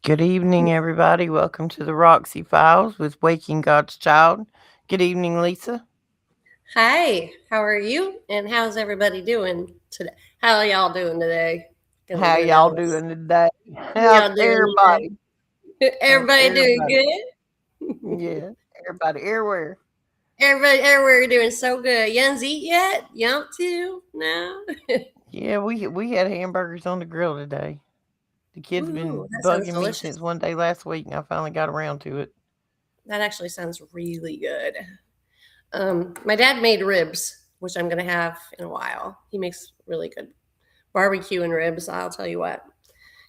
Good evening, everybody. Welcome to the Roxy Files with Waking God's Child. Good evening, Lisa. Hi, how are you? And how's everybody doing today? How are y'all doing today? Because we're How doing y'all Ellis. doing today? How How's y'all doing everybody? today? How's Everybody doing everybody? good? Yeah, everybody, everywhere. Everybody, everywhere doing so good. Young's eat yet? Yump too? No? Yeah, we had hamburgers on the grill today. The kids Woohoo, been that sounds bugging me delicious. since one day last week, and I finally got around to it. That actually sounds really good. My dad made ribs, which I'm going to have in a while. He makes really good barbecue and ribs, I'll tell you what.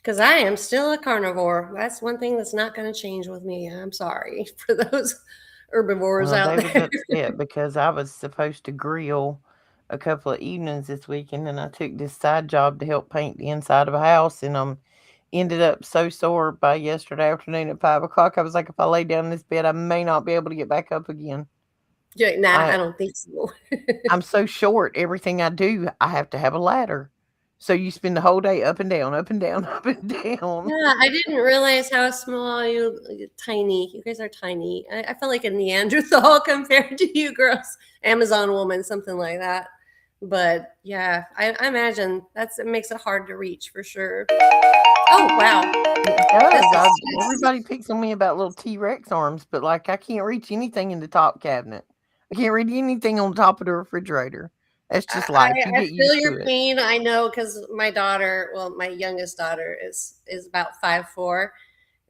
Because I am still a carnivore. That's one thing that's not going to change with me. I'm sorry for those herbivores Well, out they was there. upset because I was supposed to grill a couple of evenings this weekend, and I took this side job to help paint the inside of a house, and ended up so sore by yesterday afternoon at 5 o'clock. I was like, if I lay down in this bed, I may not be able to get back up again. Yeah, nah, I I don't think so. I'm so short. Everything I do, I have to have a ladder. So you spend the whole day up and down, up and down, up and down. Yeah, I didn't realize how small you tiny. You guys are tiny. I feel like a Neanderthal compared to you girls. Amazon woman, something like that. But yeah, I imagine it makes it hard to reach for sure. Oh wow, It this does. is Everybody picks on me about little T-Rex arms, but like I can't reach anything in the top cabinet. I can't reach anything on top of the refrigerator. That's just life. You I get feel used your to it. pain. I know because my daughter, well, my youngest daughter is about 5'4".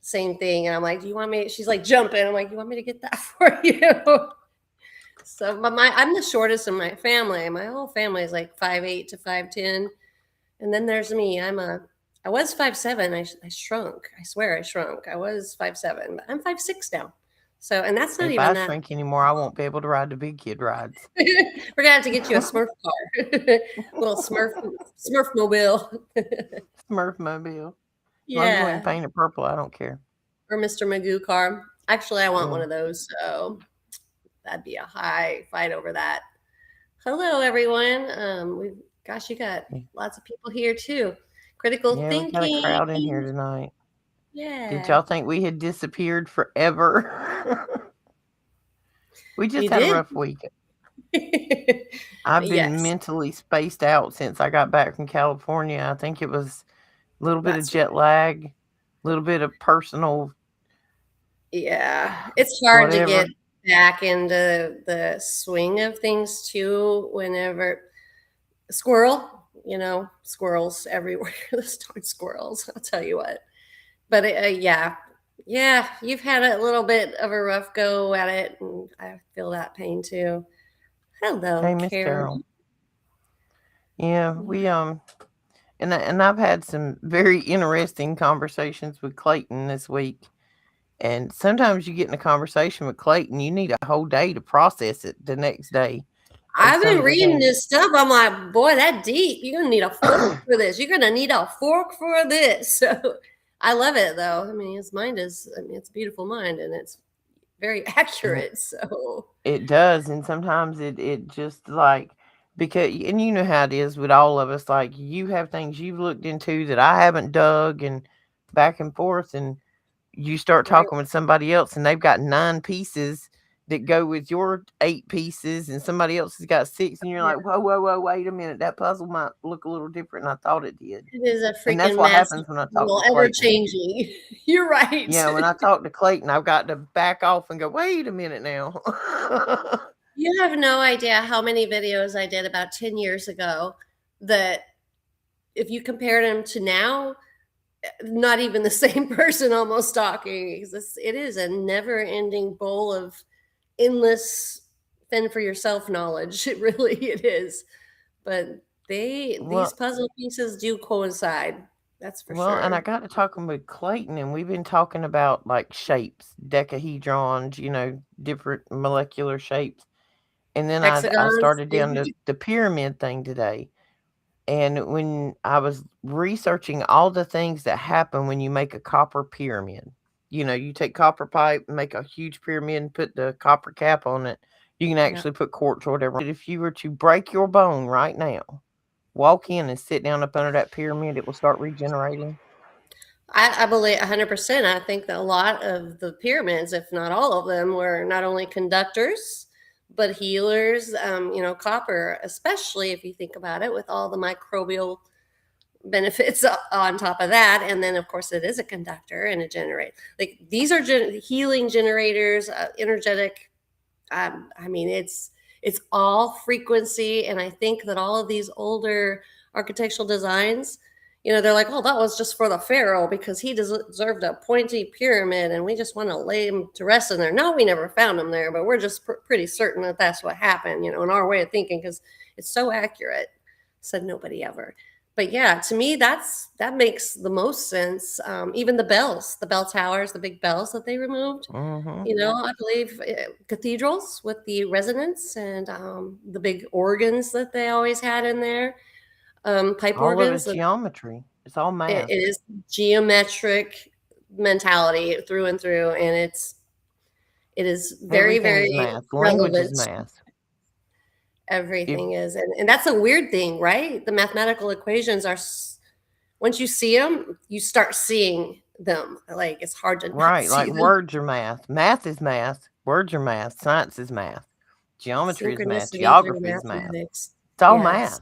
Same thing, and I'm like, "Do you want me?" She's like jumping. I'm like, "You want me to get that for you?" So, but I'm the shortest in my family. My whole family is like 5'8" to 5'10", and then there's me. I was 5'7". I shrunk. I swear I shrunk. I was 5'7", but I'm 5'6" now. So, and that's not If even I that. shrink anymore, I won't be able to ride the big kid rides. We're gonna have to get you a Smurf car, little Smurf mobile. Smurf mobile. As long as we can Yeah, paint it purple, I don't care. or Mr. Magoo car. Actually, I want one Yeah. of those, so that'd be a high fight over that. Hello, everyone. Gosh, you got Yeah. lots of people here too. Critical Yeah, we got a thinking. crowd in here tonight. Did Yeah, y'all think we had disappeared forever? We just we had a did. rough week. I've been Yes, mentally spaced out since I got back from California. I think it was a little bit of that's jet right. lag, a little bit of personal Yeah, it's hard to whatever. get back into the swing of things too. Whenever squirrel, squirrels everywhere. Those darn squirrels. I'll tell you what. But yeah, yeah, you've had a little bit of a rough go at it, and I feel that pain too. Hello, Hey, Miss Karen. Carol. Yeah, and I've had some very interesting conversations with Clayton this week. And sometimes you get in a conversation with Clayton, you need a whole day to process it the next day of I've some been of the reading things. this stuff. I'm like, boy, that deep. You're gonna need a fork for this. You're gonna need a fork for this. So I love it though. I mean, his mind is. I mean, it's a beautiful mind, and it's very And accurate. So it does, and sometimes it just like because and you know how it is with all of us, like you have things you've looked into that I haven't dug and back and forth, and you start right, talking with somebody else and they've got 9 pieces that go with your 8 pieces and somebody else has got 6 and you're yeah, like, "Whoa, whoa, whoa, wait a minute. That puzzle might look a little different than I thought it did." it is a And that's freaking what massive happens when I talk puzzle, to ever Clayton. changing. You're right. Yeah, when I talk to Clayton, I've got to back off and go, "Wait a minute now." You have no idea how many videos I did about 10 years ago that if you compared them to now, not even the same person almost talking. It is a never ending bowl of endless fend for yourself knowledge. It is. But these Well, puzzle pieces do coincide. That's for and I sure. got to talking with Clayton, and we've been talking about like shapes, decahedrons, different molecular shapes. And then I Hexagons. started down the pyramid thing today. And when I was researching all the things that happen when you make a copper pyramid, you take copper pipe, make a huge pyramid, and put the copper cap on it. You can Yeah. actually put quartz or whatever. If you were to break your bone right now, walk in and sit down up under that pyramid, it will start regenerating. I believe 100%. I think that a lot of the pyramids, if not all of them, were not only conductors, but healers. Copper, especially if you think about it, with all the microbial benefits on top of that. And then, of course, it is a conductor and it generates. Like these are healing generators, energetic. It's all frequency. And I think that all of these older architectural designs, they're like, oh, that was just for the pharaoh because he deserved a pointy pyramid and we just want to lay him to rest in there. No, we never found him there, but we're just pretty certain that that's what happened, in our way of thinking, because it's so accurate. Said nobody ever. But yeah, to me, that makes the most sense. Even the bell towers, the big bells that they removed. I believe cathedrals with the resonance and the big organs that they always had in there, pipe All of organs. it's geometry. It's all math. It is geometric mentality through and through, and it is very, very math. relevant. Language is math. Everything is, and that's a weird thing, right? The mathematical equations are, once you see them, you start seeing them. Like it's hard to right. Like them. Words are math. Math is math. Words are math. Science is math. Geometry is math. Geography is math. It's all math.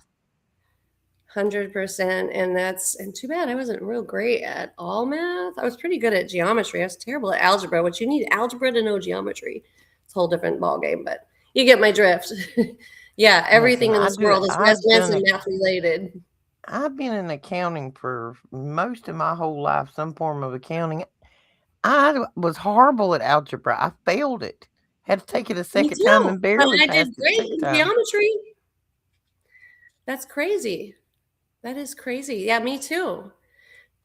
100%. And too bad I wasn't real great at all math. I was pretty good at geometry. I was terrible at algebra, which you need algebra to know geometry. It's a whole different ball game, but you get my drift. Yeah, everything in this world is resonance and math related. I've been in accounting for most of my whole life, some form of accounting. I was horrible at algebra. I failed it. Had to take it a second time and barely I did great in geometry. That's crazy. That is crazy. Yeah, me too.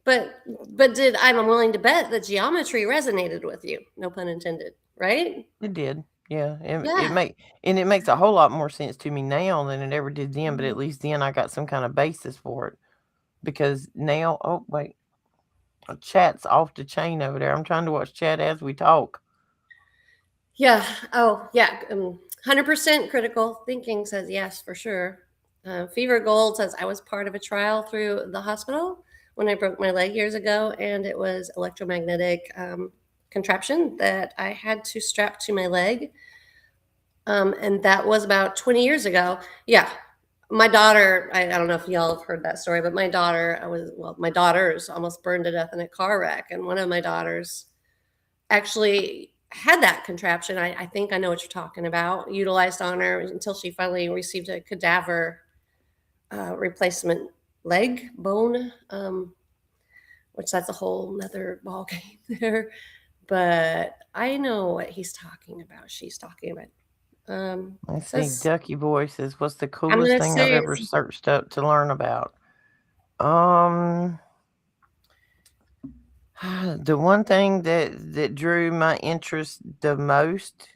But I'm willing to bet that geometry resonated with you. No pun intended, right? It did. Yeah. It makes a whole lot more sense to me now than it ever did then, but at least then I got some kind of basis for it. Because now, oh wait, chat's off the chain over there. I'm trying to watch chat as we talk. Yeah. Oh, yeah. 100% critical thinking says yes, for sure. Fever Gold says I was part of a trial through the hospital when I broke my leg years ago, and it was electromagnetic contraption that I had to strap to my leg. And that was about 20 years ago. Yeah. My daughter, I don't know if y'all have heard that story, but my daughters almost burned to death in a car wreck. And one of my daughters actually had that contraption. I think I know what you're talking about, utilized on her until she finally received a cadaver replacement leg bone, which that's a whole nother ball game there. But I know what he's talking about. She's talking about. I see Ducky Boy says, what's the coolest thing I've ever searched up to learn about? The one thing that drew my interest the most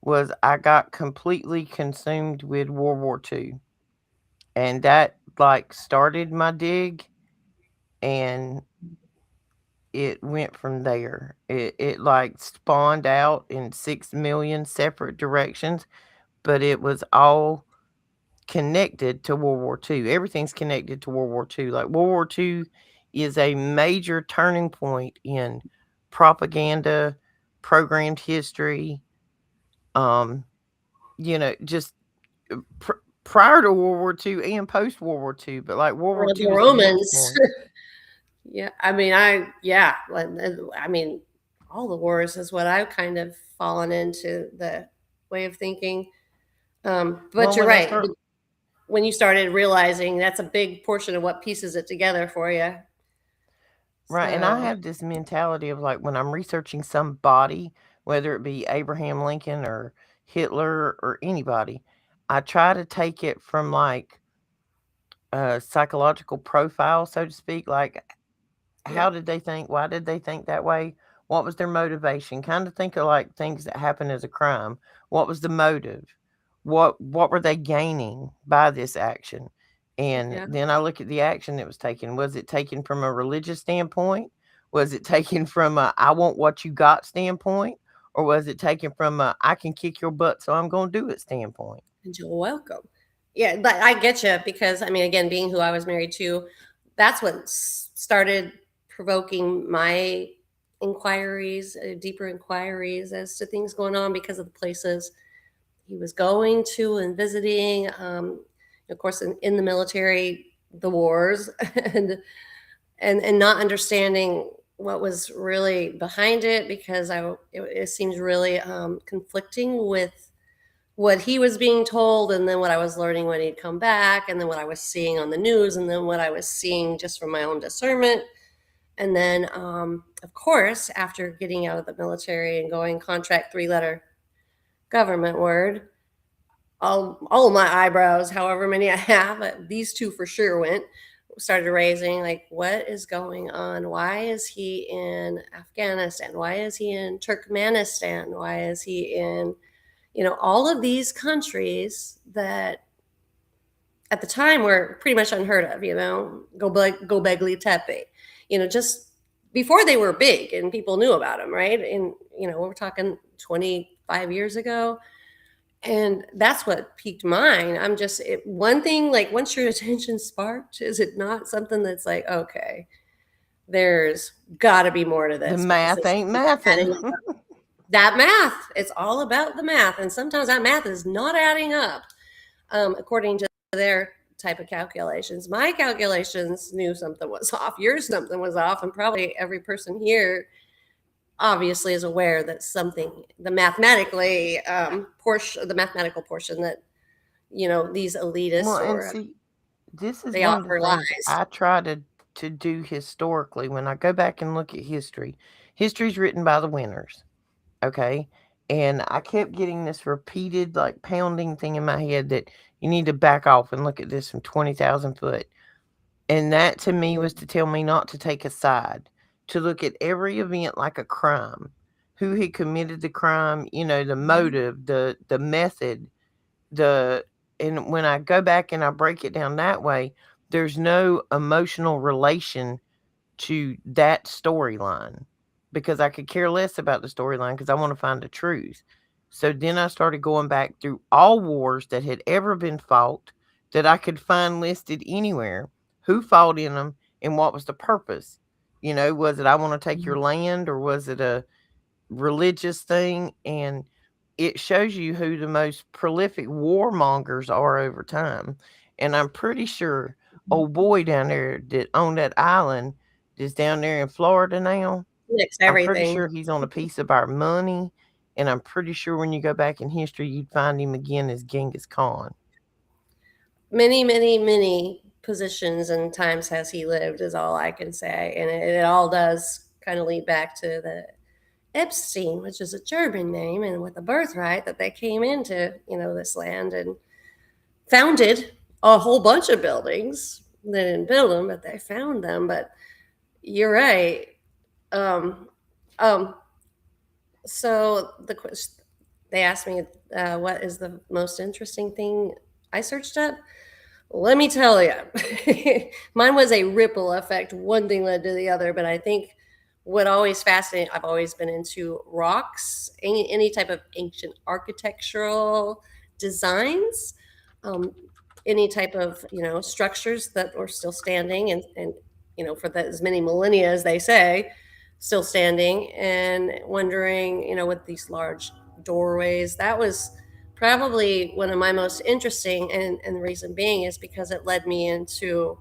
was I got completely consumed with World War II. And that started my dig, and it went from there. It spawned out in 6 million separate directions, but it was all connected to World War II. Everything's connected to World War II. Like World War II is a major turning point in propaganda, programmed history. Just prior to World War II and post World War II, but like World War II, the Romans. Yeah, I mean, all the wars is what I've kind of fallen into, the way of thinking. But you're right. When you started realizing that's a big portion of what pieces it together for you. Right. And I have this mentality of when I'm researching somebody, whether it be Abraham Lincoln or Hitler or anybody, I try to take it from a psychological profile, so to speak. How did they think? Why did they think that way? What was their motivation? Kind of think of things that happen as a crime. What was the motive? What were they gaining by this action? And then I look at the action that was taken. Was it taken from a religious standpoint? Was it taken from a I want what you got standpoint? Or was it taken from a I can kick your butt, so I'm going to do it standpoint? And you're welcome. Yeah, but I get you, because again, being who I was married to, that's what started provoking my inquiries, deeper inquiries as to things going on because of the places he was going to and visiting. Of course, in the military, the wars, and not understanding what was really behind it, because it seems really conflicting with what he was being told, and then what I was learning when he'd come back, and then what I was seeing on the news, and then what I was seeing just from my own discernment. And then, of course, after getting out of the military and going contract 3-letter government word, all my eyebrows, however many I have, these two for sure started raising, like, what is going on? Why is he in Afghanistan? Why is he in Turkmenistan? Why is he in, all of these countries that at the time were pretty much unheard of, Gobekli Tepe, just before they were big and people knew about them, right? And, we're talking 25 years ago. And that's what piqued mine. One thing, like, once your attention sparked, is it not something that's like, okay, there's got to be more to this. The math ain't mathing. That math, it's all about the math. And sometimes that math is not adding up according to their type of calculations. My calculations knew something was off. Yours, something was off. And probably every person here obviously is aware that the mathematical portion that, these elitists this is they one of offer the things lies. I try to do historically. When I go back and look at history's written by the winners. Okay. And I kept getting this repeated, like, pounding thing in my head that you need to back off and look at this from 20,000 foot. And that to me was to tell me not to take a side, to look at every event like a crime, who had committed the crime, the motive, the method, and when I go back and I break it down that way, there's no emotional relation to that storyline, because I could care less about the storyline because I want to find the truth. So then I started going back through all wars that had ever been fought that I could find listed anywhere, who fought in them and what was the purpose. Was it I want to take your land, or was it a religious thing? And it shows you who the most prolific warmongers are over time. And I'm pretty sure old boy down there that owned that island is down there in Florida now. Mixed I'm pretty everything. sure he's on a piece of our money. And I'm pretty sure when you go back in history, you'd find him again as Genghis Khan. Many, many, many positions and times has he lived, is all I can say. And it all does kind of lead back to the Epstein, which is a German name, and with a birthright that they came into, this land and founded a whole bunch of buildings. They didn't build them, but they found them. But you're right. So they asked me, what is the most interesting thing I searched up? Let me tell you, mine was a ripple effect. One thing led to the other, but I think what always fascinated, I've always been into rocks, any type of ancient architectural designs, any type of, structures that are still standing and for as many millennia as they say, still standing, and wondering, with these large doorways. That was probably one of my most interesting, and the reason being is because it led me into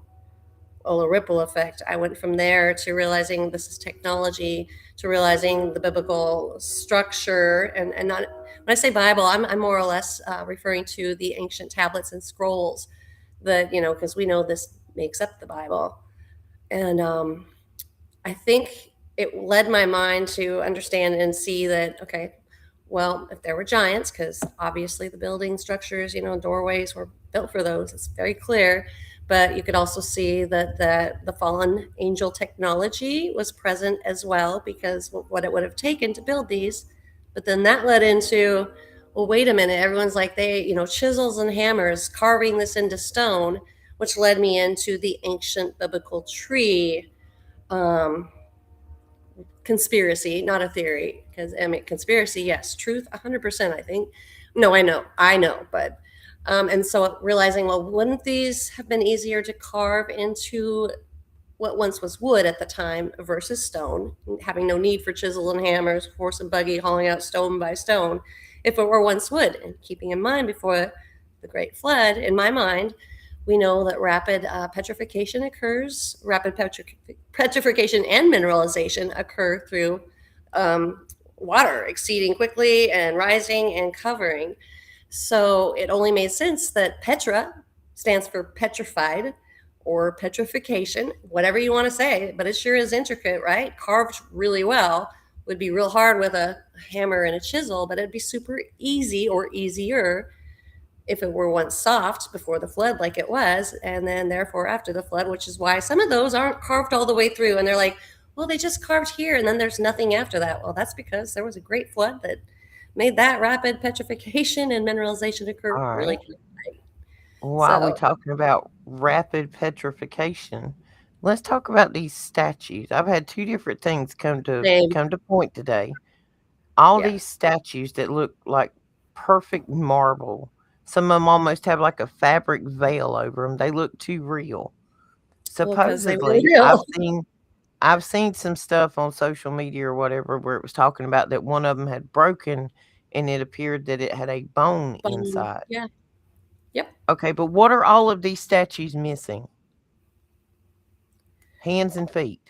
a ripple effect. I went from there to realizing this is technology, to realizing the biblical structure, and not, when I say Bible, I'm more or less referring to the ancient tablets and scrolls that, because we know this makes up the Bible. And I think it led my mind to understand and see that, okay, well, if there were giants, because obviously the building structures, doorways were built for those, it's very clear. But you could also see that the fallen angel technology was present as well, because what it would have taken to build these. But then that led into, well, wait a minute, everyone's like, chisels and hammers carving this into stone, which led me into the ancient biblical tree conspiracy, not a theory, because conspiracy, yes, truth 100%. I think I know, but and so realizing, well, wouldn't these have been easier to carve into what once was wood at the time versus stone, having no need for chisel and hammers, horse and buggy hauling out stone by stone, if it were once wood. And keeping in mind, before the Great Flood, in my mind, we know that rapid petrification occurs, petrification and mineralization occur through water exceeding quickly and rising and covering. So it only made sense that Petra stands for petrified or petrification, whatever you want to say, but it sure is intricate, right? Carved really well. Would be real hard with a hammer and a chisel, but it'd be super easy or easier if it were once soft before the flood, like it was, and then therefore after the flood, which is why some of those aren't carved all the way through. And they're like, well, they just carved here and then there's nothing after that. Well, that's because there was a great flood that made that rapid petrification and mineralization occur All really right. quickly. While we're So, talking about rapid petrification, let's talk about these statues. I've had two different things same. come to point today. All Yeah. these statues that look like perfect marble. Some of them almost have like a fabric veil over them. They look too real. Well, because they were Supposedly, real. I've seen some stuff on social media or whatever where it was talking about that one of them had broken and it appeared that it had a bone inside. Yeah. Yep. Okay, but what are all of these statues missing? Hands and feet.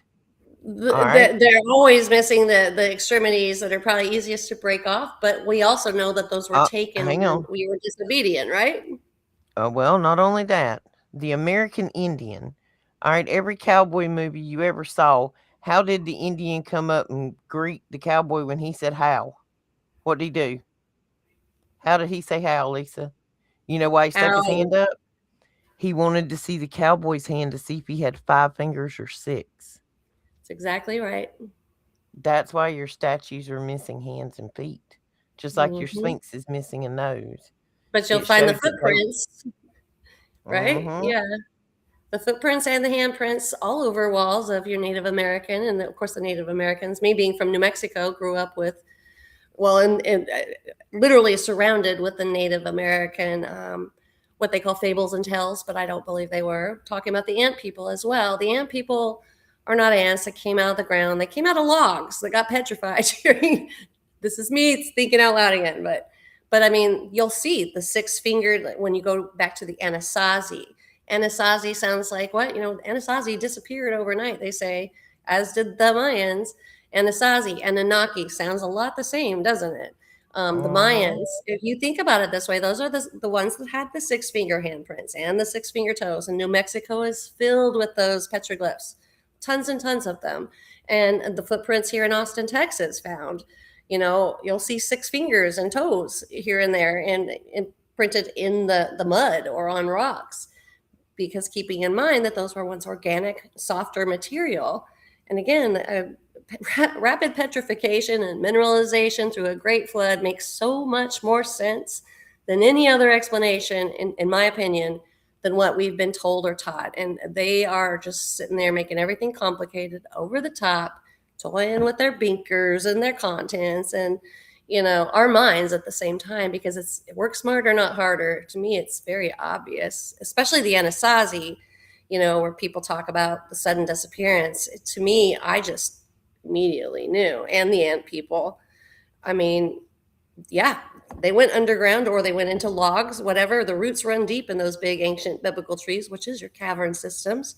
All right. They're always missing the extremities that are probably easiest to break off, but we also know that those were taken Hang when on. we were disobedient, right? Well, not only that, the American Indian. All right, every cowboy movie you ever saw, how did the Indian come up and greet the cowboy when he said how? What did he do? How did he say how, Lisa? You know why he stuck his How hand up? He wanted to see the cowboy's hand to see if he had 5 fingers or 6. That's exactly right. That's why your statues are missing hands and feet, just like your Hmm. Sphinx is missing a nose. But you'll It find the shows that they. footprints, right? Mm-hmm. Yeah. The footprints and the handprints all over walls of your Native American. And of course, the Native Americans, me being from New Mexico, grew up with, well, and literally surrounded with the Native American, what they call fables and tales, but I don't believe they were. Talking about the ant people as well. The ant people are not ants that came out of the ground. They came out of logs that got petrified during, this is me thinking out loud again, but I mean, you'll see the 6-fingered when you go back to the Anasazi. Anasazi sounds like what? Anasazi disappeared overnight, they say, as did the Mayans. Anasazi, Anunnaki sounds a lot the same, doesn't it? The Mm-hmm. Mayans, if you think about it this way, those are the ones that had the 6-finger handprints and the 6-finger toes. And New Mexico is filled with those petroglyphs, tons and tons of them. And the footprints here in Austin, Texas, found, you'll see 6 fingers and toes here and there and printed in the mud or on rocks, because keeping in mind that those were once organic, softer material. And again, rapid petrification and mineralization through a great flood makes so much more sense than any other explanation, in my opinion, than what we've been told or taught. And they are just sitting there making everything complicated, over the top, toying with their binkers and their contents and our minds at the same time, because it works smarter, not harder. To me, it's very obvious, especially the Anasazi, where people talk about the sudden disappearance. To me, I just immediately knew. And the ant people, I mean, yeah, they went underground or they went into logs, whatever. The roots run deep in those big ancient biblical trees, which is your cavern systems,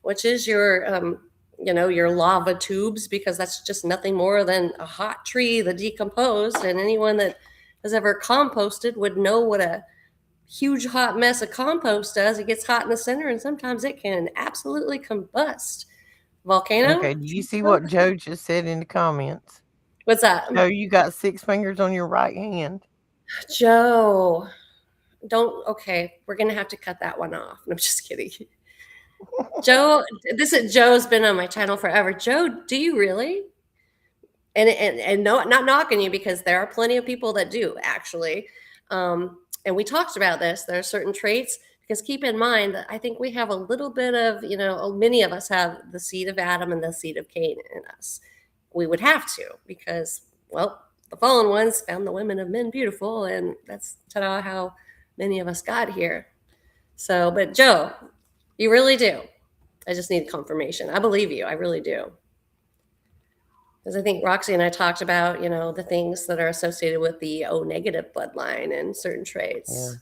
which is your lava tubes, because that's just nothing more than a hot tree that decomposed. And anyone that has ever composted would know what a huge hot mess of compost does. It gets hot in the center and sometimes it can absolutely combust. Volcano? Okay, do you see what Joe just said in the comments? What's that? Joe, you got 6 fingers on your right hand. Joe, don't. Okay, we're gonna have to cut that one off. I'm just kidding. Joe's been on my channel forever. Joe, do you really? And no, not knocking you, because there are plenty of people that do, actually. And we talked about this. There are certain traits, because keep in mind that I think we have a little bit of, many of us have the seed of Adam and the seed of Cain in us. We would have to, because, well, the fallen ones found the women of men beautiful, and that's ta-da how many of us got here. So, but Joe, you really do. I just need confirmation. I believe you. I really do. Because I think Roxy and I talked about, the things that are associated with the O negative bloodline and certain traits.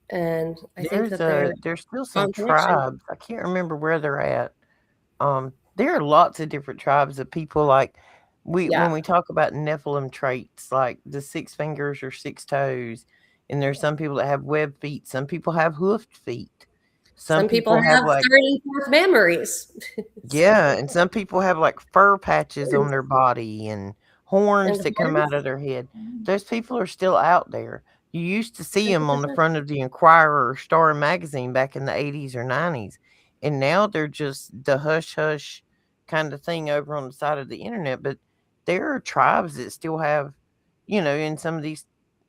And I think that There's still some strong connection. tribes. I can't remember where they're at. There are lots of different tribes of people like Yeah. when we talk about Nephilim traits, like the 6 fingers or 6 toes, and there's some people that have webbed feet, some people have hoofed feet. Some Some people people have have like third and fourth memories. yeah, and some people have like fur patches on their body and horns And that come out horns. of their head. Those people are still out there. You used to see them on the front of the Inquirer or Star magazine back in the 80s or 90s. And now they're just the hush hush kind of thing over on the side of the internet. But there are tribes that still have, in some of these,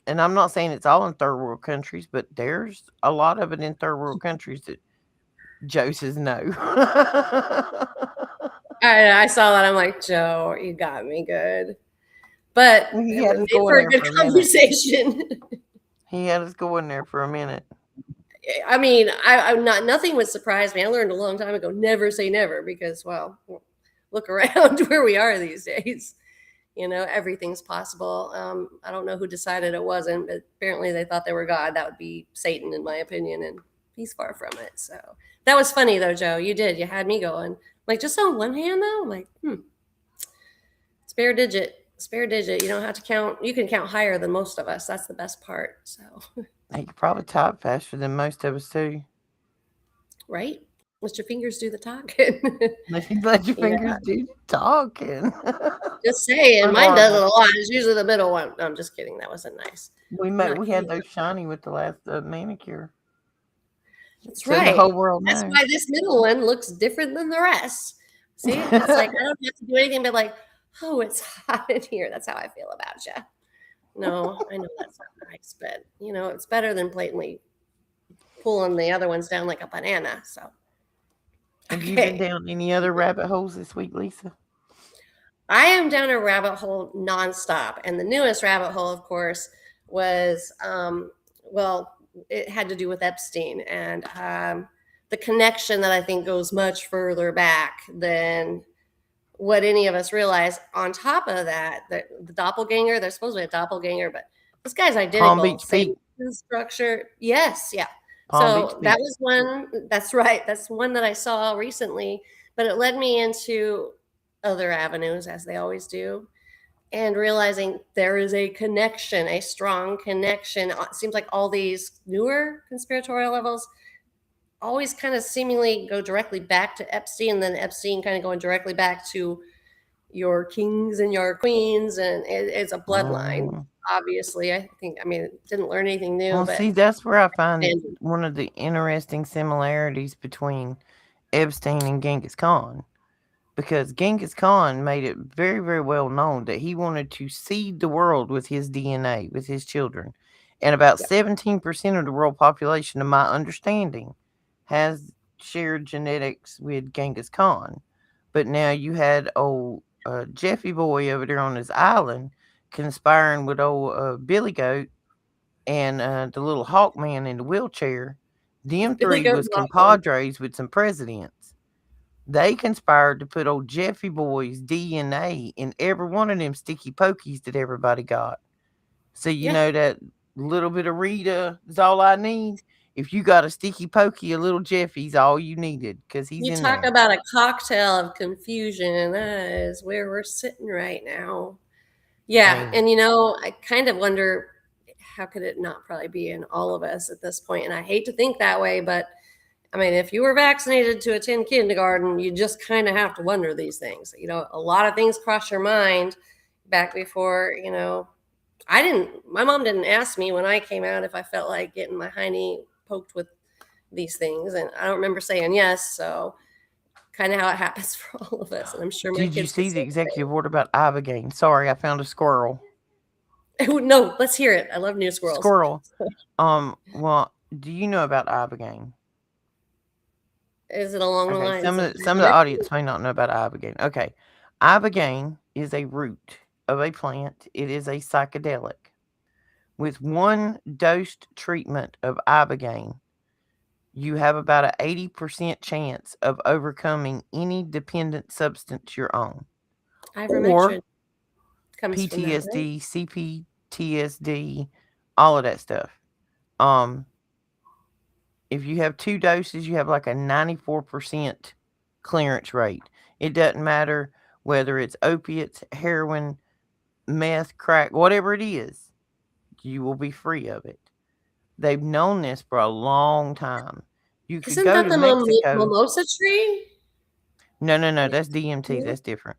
and I'm not saying it's all in third world countries, but there's a lot of it in third world countries that Joe says no. I saw that. I'm like, Joe, you got me good. But He it had was us made going for a there good for a minute. conversation. He had us going there for a minute. I mean, nothing would surprise me. I learned a long time ago, never say never, because, well, look around where we are these days. Everything's possible. I don't know who decided it wasn't, but apparently they thought they were God. That would be Satan, in my opinion, and he's far from it. So that was funny, though, Joe. You had me going. Like, just on one hand, though, I'm like, spare digit. You don't have to count. You can count higher than most of us. That's the best part. So, He could probably type faster than most of us too. right? Let your fingers do the talking. Let your fingers do the talking. Just saying, mine does it a lot. It's usually the middle one. No, I'm just kidding. That wasn't nice. We had those shiny with the last manicure. That's so right. The whole world knows. That's why this middle one looks different than the rest. See, it's like I don't have to do anything but like, oh, it's hot in here. That's how I feel about you. No, I know that's not nice, but it's better than blatantly pulling the other ones down like a banana. So, have you been down any other rabbit holes this week, Lisa? I am down a rabbit hole nonstop, and the newest rabbit hole, of course, was it had to do with Epstein and the connection that I think goes much further back than what any of us realize. On top of that, the doppelganger, there's supposed to be a doppelganger, but this guy's identical. Palm Beach same structure. Yes, yeah. So that was one. That's right. That's one that I saw recently, but it led me into other avenues, as they always do, and realizing there is a connection, a strong connection. It seems like all these newer conspiratorial levels always kind of seemingly go directly back to Epstein, and then Epstein kind of going directly back to your kings and your queens, and it's a bloodline. Obviously, didn't learn anything new. Well, see, that's where I find one of the interesting similarities between Epstein and Genghis Khan. Because Genghis Khan made it very, very well known that he wanted to seed the world with his DNA, with his children. And about 17% of the world population, to my understanding, has shared genetics with Genghis Khan. But now you had old Jeffy boy over there on his island conspiring with old Billy Goat and the little hawk man in the wheelchair. Them three was compadres with some presidents. They conspired to put old Jeffy boy's DNA in every one of them sticky pokies that everybody got. So you know that little bit of Rita is all I need. If you got a sticky pokey, a little Jeffy's all you needed, because he's in there. You talk about a cocktail of confusion, and that is where we're sitting right now. Yeah, and I kind of wonder, how could it not probably be in all of us at this point? And I hate to think that way, but if you were vaccinated to attend kindergarten, you just kind of have to wonder these things. A lot of things cross your mind back before, my mom didn't ask me when I came out if I felt like getting my hiney poked with these things. And I don't remember saying yes. So kind of how it happens for all of us. And I'm sure my kids. Did you see the executive order about Ibogaine? Sorry, I found a squirrel. No, let's hear it. I love new squirrels. Squirrel. Well, do you know about Ibogaine? Is it along the lines? Some of the audience may not know about Ibogaine. Okay. Ibogaine is a root of a plant. It is a psychedelic. With one dosed treatment of Ibogaine, you have about an 80% chance of overcoming any dependent substance you're on, or Ivermectin comes from that, right? PTSD, CPTSD, all of that stuff. Um, if you have 2 doses, you have like a 94% clearance rate. It doesn't matter whether it's opiates, heroin, meth, crack, whatever it is, you will be free of it. They've known this for a long time. You could Isn't go that to the Mexico. mimosa tree? No, Wait, that's DMT. no? That's different.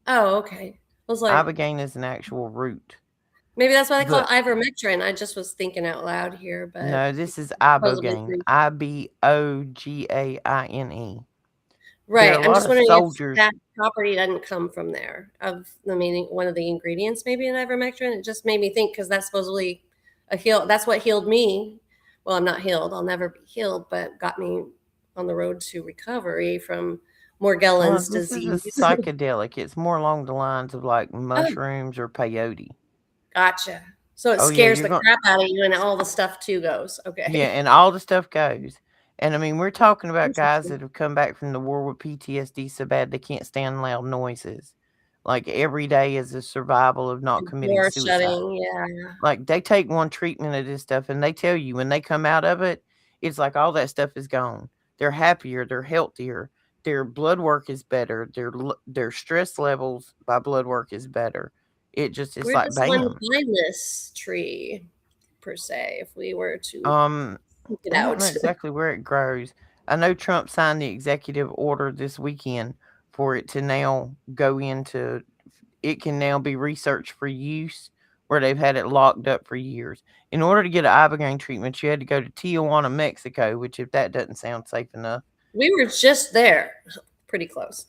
Oh, okay. I was like, Ibogaine is an actual root. maybe that's why they call it But ivermectin. I just was thinking out loud here, but no, this is supposedly Ibogaine. free. Ibogaine. There are Right. a I'm lot just of wondering if soldiers. that property doesn't come from there of the meaning, one of the ingredients maybe in ivermectin. It just made me think because that's supposedly a heal. That's what healed me. Well, I'm not healed. I'll never be healed, but got me on the road to recovery from Well, Morgellons this is a disease. psychedelic. It's more along the lines of like Oh, mushrooms or peyote. gotcha. So it Oh yeah, scares you're the going. crap out of you, and all the stuff too goes. Yeah, Okay. and all the stuff goes. And I mean, we're talking about guys Interesting. that have come back from the war with PTSD so bad they can't stand loud noises. Like every day is a survival of not committing Door suicide. shutting. Yeah. Like they take one treatment of this stuff and they tell you when they come out of it, it's like all that stuff is gone. They're happier, they're healthier, their blood work is better, their stress levels by blood work is better. It's Where like does one bam. find this tree, per se, if we were to Um seek it I don't know out? exactly where it grows. I know Trump signed the executive order this weekend for it to now go into it can now be researched for use where they've had it locked up for years. In order to get an ibogaine treatment, you had to go to Tijuana, Mexico, which if that doesn't sound safe enough. We were just there, pretty close.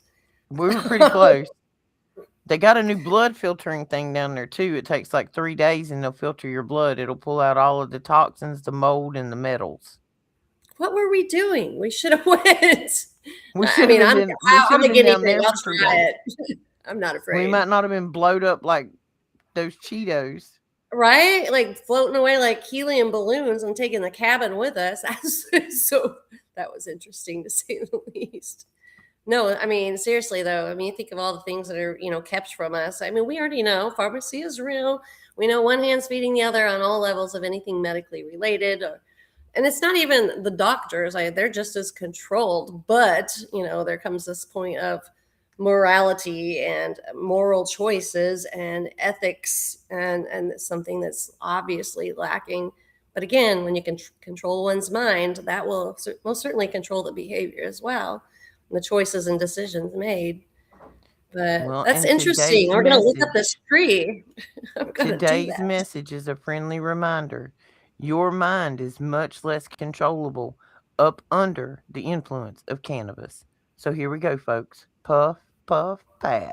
We were pretty close. They got a new blood filtering thing down there too. It takes like 3 days and they'll filter your blood. It'll pull out all of the toxins, the mold, and the metals. What were we doing? We should have went. We I should have mean, been I'm been we should I'm have a been guinea down pig. there I'll for 3 try days. it. I'm not We afraid. might not have been blowed up like those Cheetos. Right? Like floating away like helium balloons and taking the cabin with us. So that was interesting to say the least. No, I mean, seriously though, I mean, think of all the things that are, kept from us. I mean, we already know pharmacy is real. We know one hand's feeding the other on all levels of anything medically related. And it's not even the doctors, they're just as controlled. But, there comes this point of morality and moral choices and ethics and something that's obviously lacking. But again, when you can control one's mind, that will most certainly control the behavior as well, and the choices and decisions made. But Well, that's and interesting. We're going to look up this tree. I'm going to do today's that. message is a friendly reminder. Your mind is much less controllable up under the influence of cannabis. So here we go, folks. Puff, puff, pass.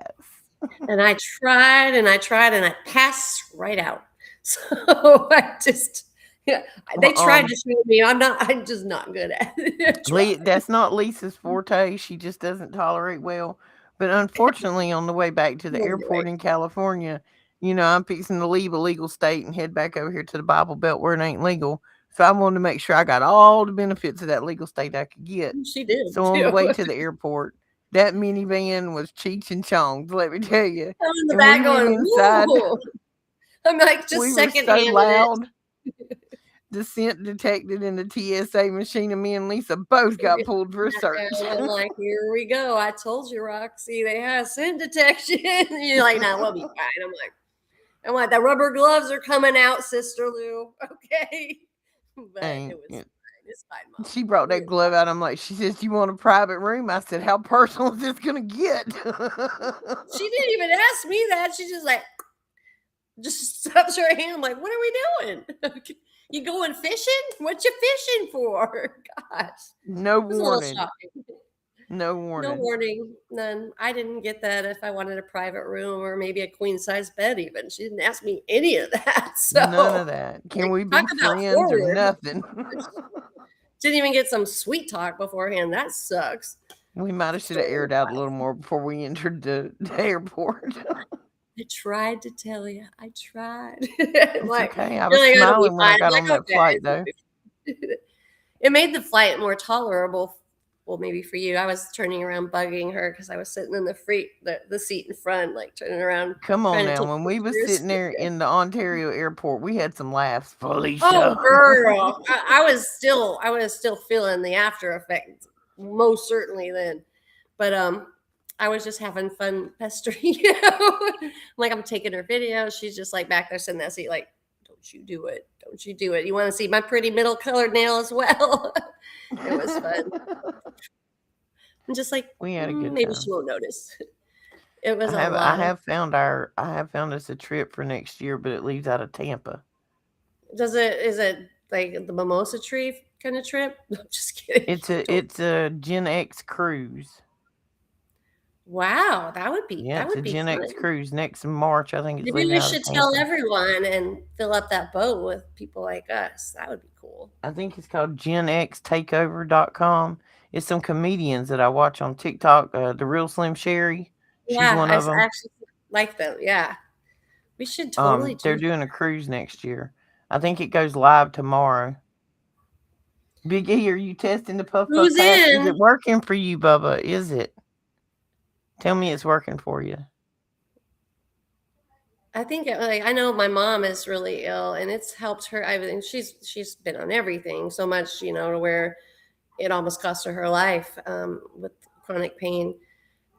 And I tried and I tried and I passed right out. So they tried to shoot me. I'm just not good at it. That's not Lisa's forte. She just doesn't tolerate well. But unfortunately, on the way back to the airport in California, I'm fixing to leave a legal state and head back over here to the Bible Belt where it ain't legal. So I wanted to make sure I got all the benefits of that legal state I could get. She did. So on the way to the airport, that minivan was Cheech and Chong's, let me tell you. I'm in the back going, inside. I'm like, just second so loud. The scent detected in the TSA machine, and me and Lisa both got pulled for a search. I'm like, here we go. I told you, Roxy, they have scent detection. And you're like, no, we'll be fine. I'm like, the rubber gloves are coming out, Sister Lou. Okay. But it was fine. It's fine, Mom. She brought that glove out. I'm like, she says, do you want a private room? I said, how personal is this going to get? She didn't even ask me that. She just touched her hand. I'm like, what are we doing? You going fishing? What you fishing for? Gosh. No warning. No warning. No warning. None. I didn't get that if I wanted a private room or maybe a queen size bed even. She didn't ask me any of that. So none of that. Can we be friends or nothing? Didn't even get some sweet talk beforehand. That sucks. We might have should have aired out a little more before we entered the airport. I tried to tell you. I tried. Like, okay. I was smiling when I got on that flight, though. It made the flight more tolerable. Well, maybe for you. I was turning around bugging her because I was sitting in the seat in front, like turning around Come on trying to now. take When we was pictures. sitting there in the Ontario airport, we had some laughs, Felicia. Oh, girl, I was still feeling the after effects, most certainly then. But I was just having fun pestering, like I'm taking her video. She's just like back there sitting in that seat, like, don't you do it, don't you do it. You want to see my pretty middle colored nail as well? It was fun. I'm just like, We had a good maybe time. she won't notice. It was I a lot. have found us a trip for next year, but it leaves out of Tampa. Is it like the mimosa tree kind of trip? No, just kidding. It's a Gen X cruise. Wow, that would be It's a Gen X cruise next March. I think it's Maybe leaving we out of should tell Tampa. everyone and fill up that boat with people like us. That would be cool. I think it's called GenXTakeover.com. It's some comedians that I watch on TikTok. The Real Slim Sherry, she's Yeah, one I of them. actually like them. Yeah, we should totally They're do. doing a cruise next year. I think it goes live tomorrow. Big E, are you testing the Puff Puff Who's Pass? Is in? it working for you, Bubba? Is it? Tell me it's working for you. I think I know my mom is really ill, and it's helped her. I mean, she's been on everything so much, to where it almost cost her life with chronic pain.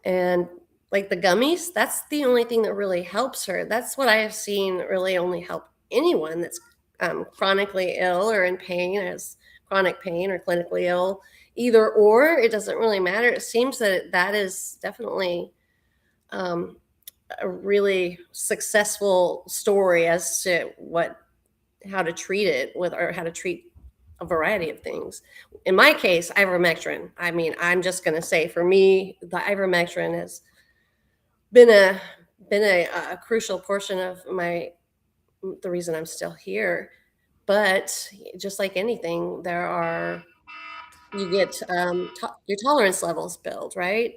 And like the gummies, that's the only thing that really helps her. That's what I have seen really only help anyone that's chronically ill or in pain, as chronic pain or clinically ill. Either or, it doesn't really matter. It seems that is definitely a really successful story as to how to treat it or how to treat a variety of things. In my case, ivermectin. I mean, I'm just going to say for me, the ivermectin has been a crucial portion of the reason I'm still here. But just like anything, you get your tolerance levels build, right?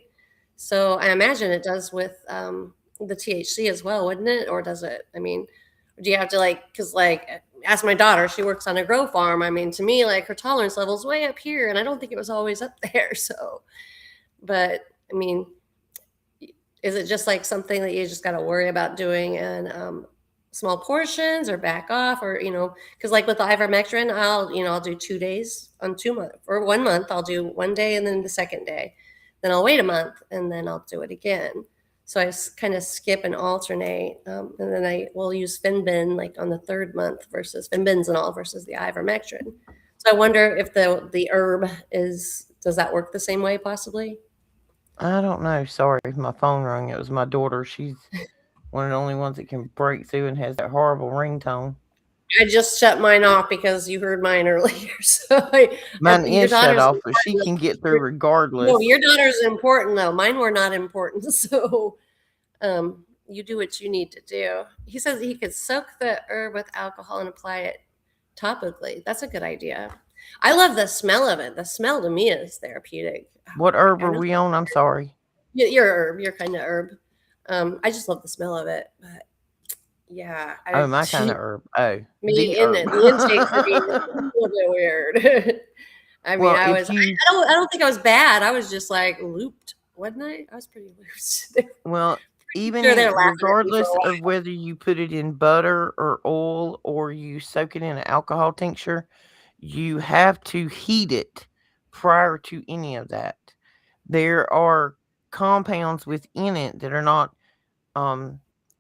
So I imagine it does with the THC as well, wouldn't it? Or does it? I mean, do you have to because ask my daughter, she works on a grow farm. I mean, to me, like her tolerance level's way up here, and I don't think it was always up there. So, but I mean, is it just like something that you just got to worry about doing in small portions or back off, or because like with the ivermectin, I'll do 2 days on 2 months or 1 month. I'll do 1 day and then the second day, then I'll wait a month and then I'll do it again. So I kind of skip and alternate, and then I will use Finbin like on the 3rd month versus Finbenzenol versus the ivermectin. So I wonder if the herb does that work the same way possibly? I don't know. Sorry, my phone rang. It was my daughter. She's one of the only ones that can break through and has that horrible ringtone. I just shut mine off because you heard mine earlier. So Mine is shut off, but she can get through regardless. No, your daughter's important though. Mine were not important. So you do what you need to do. He says he could soak the herb with alcohol and apply it topically. That's a good idea. I love the smell of it. The smell to me is therapeutic. What herb are we on? I'm sorry. Your herb, your kind of herb. I just love the smell of it. But yeah. My kind of herb. Oh, the intake for me is a little bit weird. I mean, I don't think I was bad. I was just like looped, wasn't I? I was pretty loose. Well, regardless of whether you put it in butter or oil or you soak it in an alcohol tincture, you have to heat it prior to any of that. There are compounds within it that are not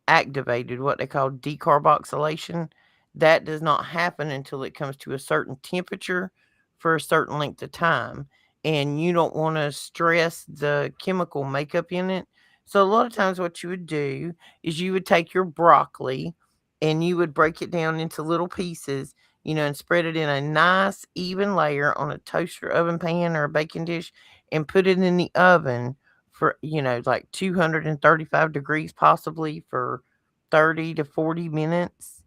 activated, what they call decarboxylation. That does not happen until it comes to a certain temperature for a certain length of time. And you don't want to stress the chemical makeup in it. So a lot of times what you would do is you would take your broccoli and you would break it down into little pieces, and spread it in a nice even layer on a toaster oven pan or a baking dish and put it in the oven for, like 235 degrees possibly for 30 to 40 minutes.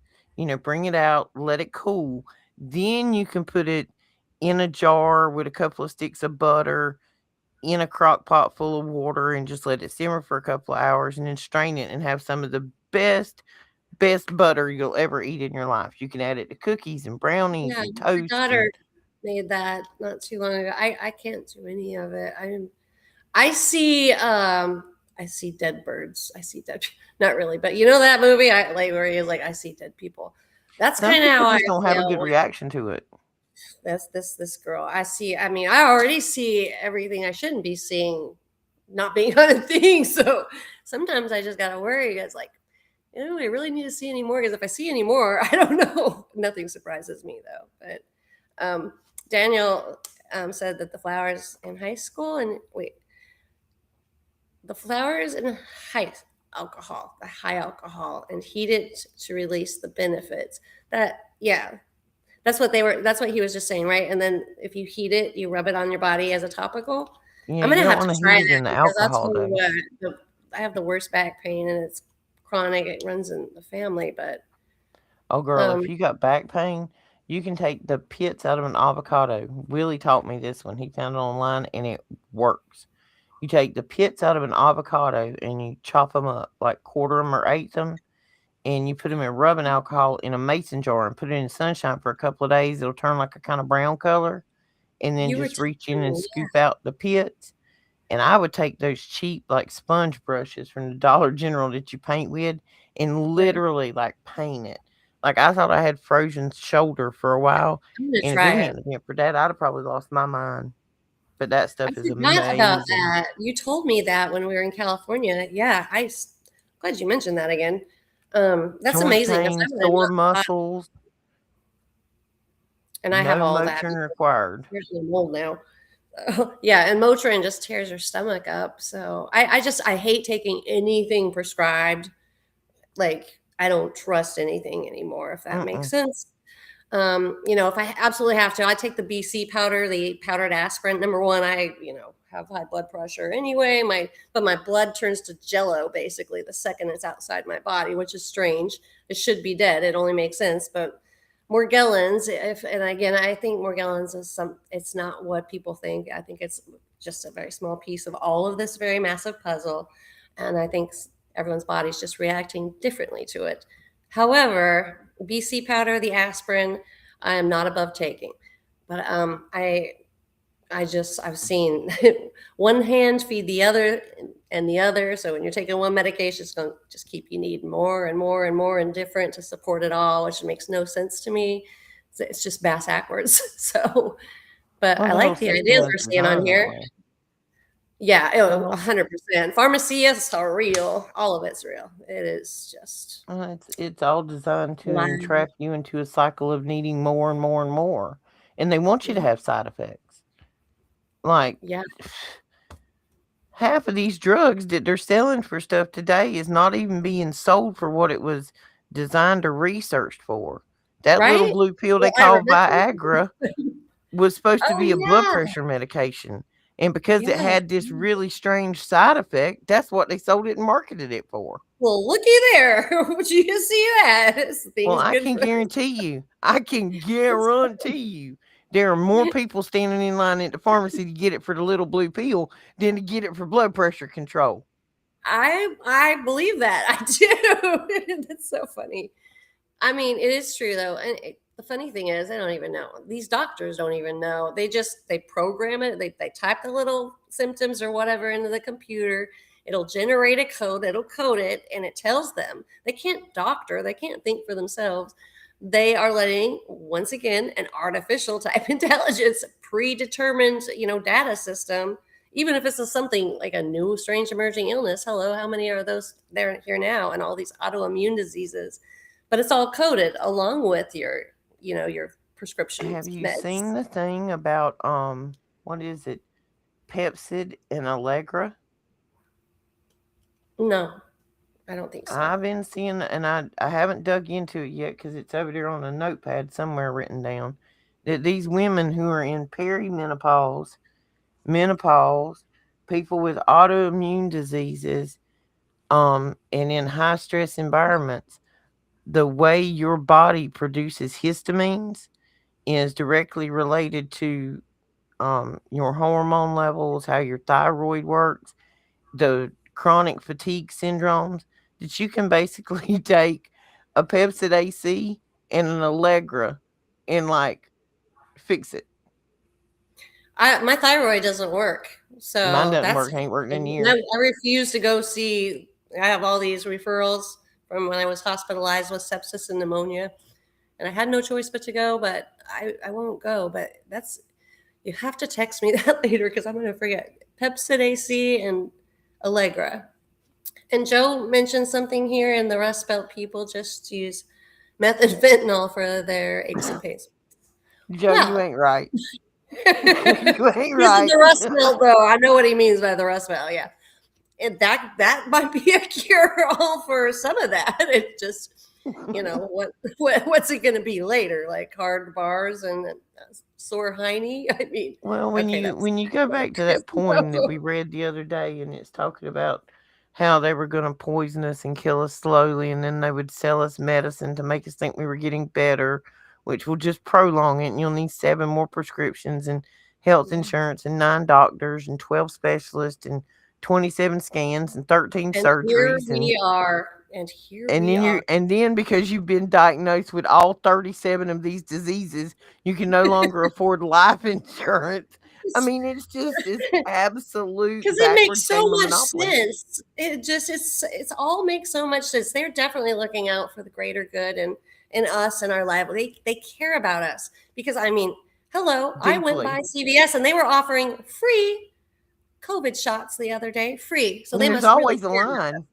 Bring it out, let it cool. Then you can put it in a jar with a couple of sticks of butter in a crock pot full of water and just let it simmer for a couple of hours and then strain it and have some of the best butter you'll ever eat in your life. You can add it to cookies and brownies and toast. made that not too long ago. I can't do any of it. I see I see dead birds. I see dead not really, but you know that movie I like where he's like I see dead people. That's Some kind of people how I just don't have a good feel. reaction to it. This girl. I mean, I already see everything I shouldn't be seeing not being on a thing. So sometimes I just gotta worry. It's like, I really need to see any more because if I see any more, I don't know. Nothing surprises me though. But Daniel said that the flowers in high school and wait, the flowers in high alcohol, and heat it to release the benefits. That yeah, that's what he was just saying, right? And then if you heat it, you rub it on your body as a topical. Yeah, I'm you gonna don't have want to to try heat it that in the because I'll alcohol tell you though. what, I have the worst back pain and it's chronic. It runs in the family, but Oh, girl, um, if you got back pain, you can take the pits out of an avocado. Willie taught me this one. He found it online and it works. You take the pits out of an avocado and you chop them up, like quarter them or eighth them, and you put them in rubbing alcohol in a mason jar and put it in sunshine for a couple of days. It'll turn like a kind of brown color, and then you were just reach in telling and me, scoop out the pits. And I would take those cheap, like sponge brushes from the Dollar General that you paint with and yeah, right. literally like paint it. Like I thought I had frozen shoulder for a while. I'm gonna And if it try it. hadn't been for that, I'd have probably lost my mind. But that I stuff is forgot about amazing. that. You told me that when we were in California. Yeah, glad you mentioned that again. That's Joint amazing because pain, I would have sore not, muscles, and I have no all that. Motrin required. Here's the mold now. Yeah, and Motrin just tears your stomach up. So I hate taking anything prescribed. Like I don't trust anything anymore, if that makes Mm-mm. sense. If I absolutely have to, I take the BC powder, the powdered aspirin. Number one, I have high blood pressure anyway. My blood turns to jello basically the second it's outside my body, which is strange. It should be dead. It only makes sense, but Morgellons, and again, I think Morgellons is it's not what people think. I think it's just a very small piece of all of this very massive puzzle. And I think everyone's body's just reacting differently to it. However, BC powder, the aspirin, I am not above taking. But I've seen one hand feed the other and the other. So when you're taking one medication, it's going to just keep you needing more and more and more and different to support it all, which makes no sense to me. It's just bass backwards. So, but Well, I the whole like the ideas system is we're seeing on designed that here. way. Yeah, The whole 100%. Pharmacias are real. All of it's real. It is just It's all designed to lying. entrap you into a cycle of needing more and more and more, and they want you to Mhm. have side effects. Like Yeah, half of these drugs that they're selling for stuff today is not even being sold for what it was designed or researched for. That little right? blue pill Well, they I call remember. Viagra was supposed to Oh be a blood yeah, pressure medication, and because it yeah. had this really strange side effect, that's what they sold it and marketed it for. Well, looky there. Would you see that? This Well, thing's I good can for guarantee you, I can guarantee you, there are more people standing in line at the pharmacy to get it for the little blue pill than to get it for blood pressure control. I believe that. I do. That's so funny. I mean, it is true though. And the funny thing is, they don't even know. These doctors don't even know. They program it. They type the little symptoms or whatever into the computer. It'll generate a code. It'll code it, and it tells them. They can't doctor. They can't think for themselves. They are letting once again an artificial type intelligence, predetermined, data system. Even if it's something like a new strange emerging illness, hello, how many are those there here now, and all these autoimmune diseases, but it's all coded along with your prescription Have you meds. seen the thing about what is it? Pepsid and Allegra? No, I don't think so. I've been seeing, and I haven't dug into it yet because it's over there on a notepad somewhere written down, that these women who are in perimenopause, menopause, people with autoimmune diseases, and in high stress environments, the way your body produces histamines is directly related to your hormone levels, how your thyroid works, the chronic fatigue syndromes, that you can basically take a Pepsid AC and an Allegra and like fix it. My thyroid doesn't work. Mine So doesn't that's work. Ain't worked in and years. I refuse to go see. I have all these referrals from when I was hospitalized with sepsis and pneumonia, and I had no choice but to go. But I won't go. But that's you have to text me that later because I'm going to forget. Pepsid AC and Allegra. And Joe mentioned something here, and the Rust Belt people just use methylfentanyl for their aches and pains. Joe, you Well, ain't right. You ain't he's in right. the Rust Belt, though. I know what he means by the Rust Belt. Yeah, and that might be a cure all for some of that. It just, what's it going to be later? Like hard bars and sore hiney. I mean, Well, okay, that's when you go back to that poem that we read the other day, and it's talking about how they were going to poison us and kill us slowly, and then they would sell us medicine to make us think we were getting better, which will just prolong it. And you'll need 7 more prescriptions and health insurance and 9 doctors and 12 specialists and 27 scans and 13 and here surgeries we are, and here and we then are. because you've been diagnosed with all 37 of these diseases, you can no longer afford life insurance. I mean, it's absolute Because it makes backwards so game of much Monopoly. sense. It's all makes so much sense. They're definitely looking out for the greater good and us and our life. They care about us because I mean, hello, I went by Deeply. CVS and they were offering free COVID shots the other day, free. So And they there's must really always a care about us. line.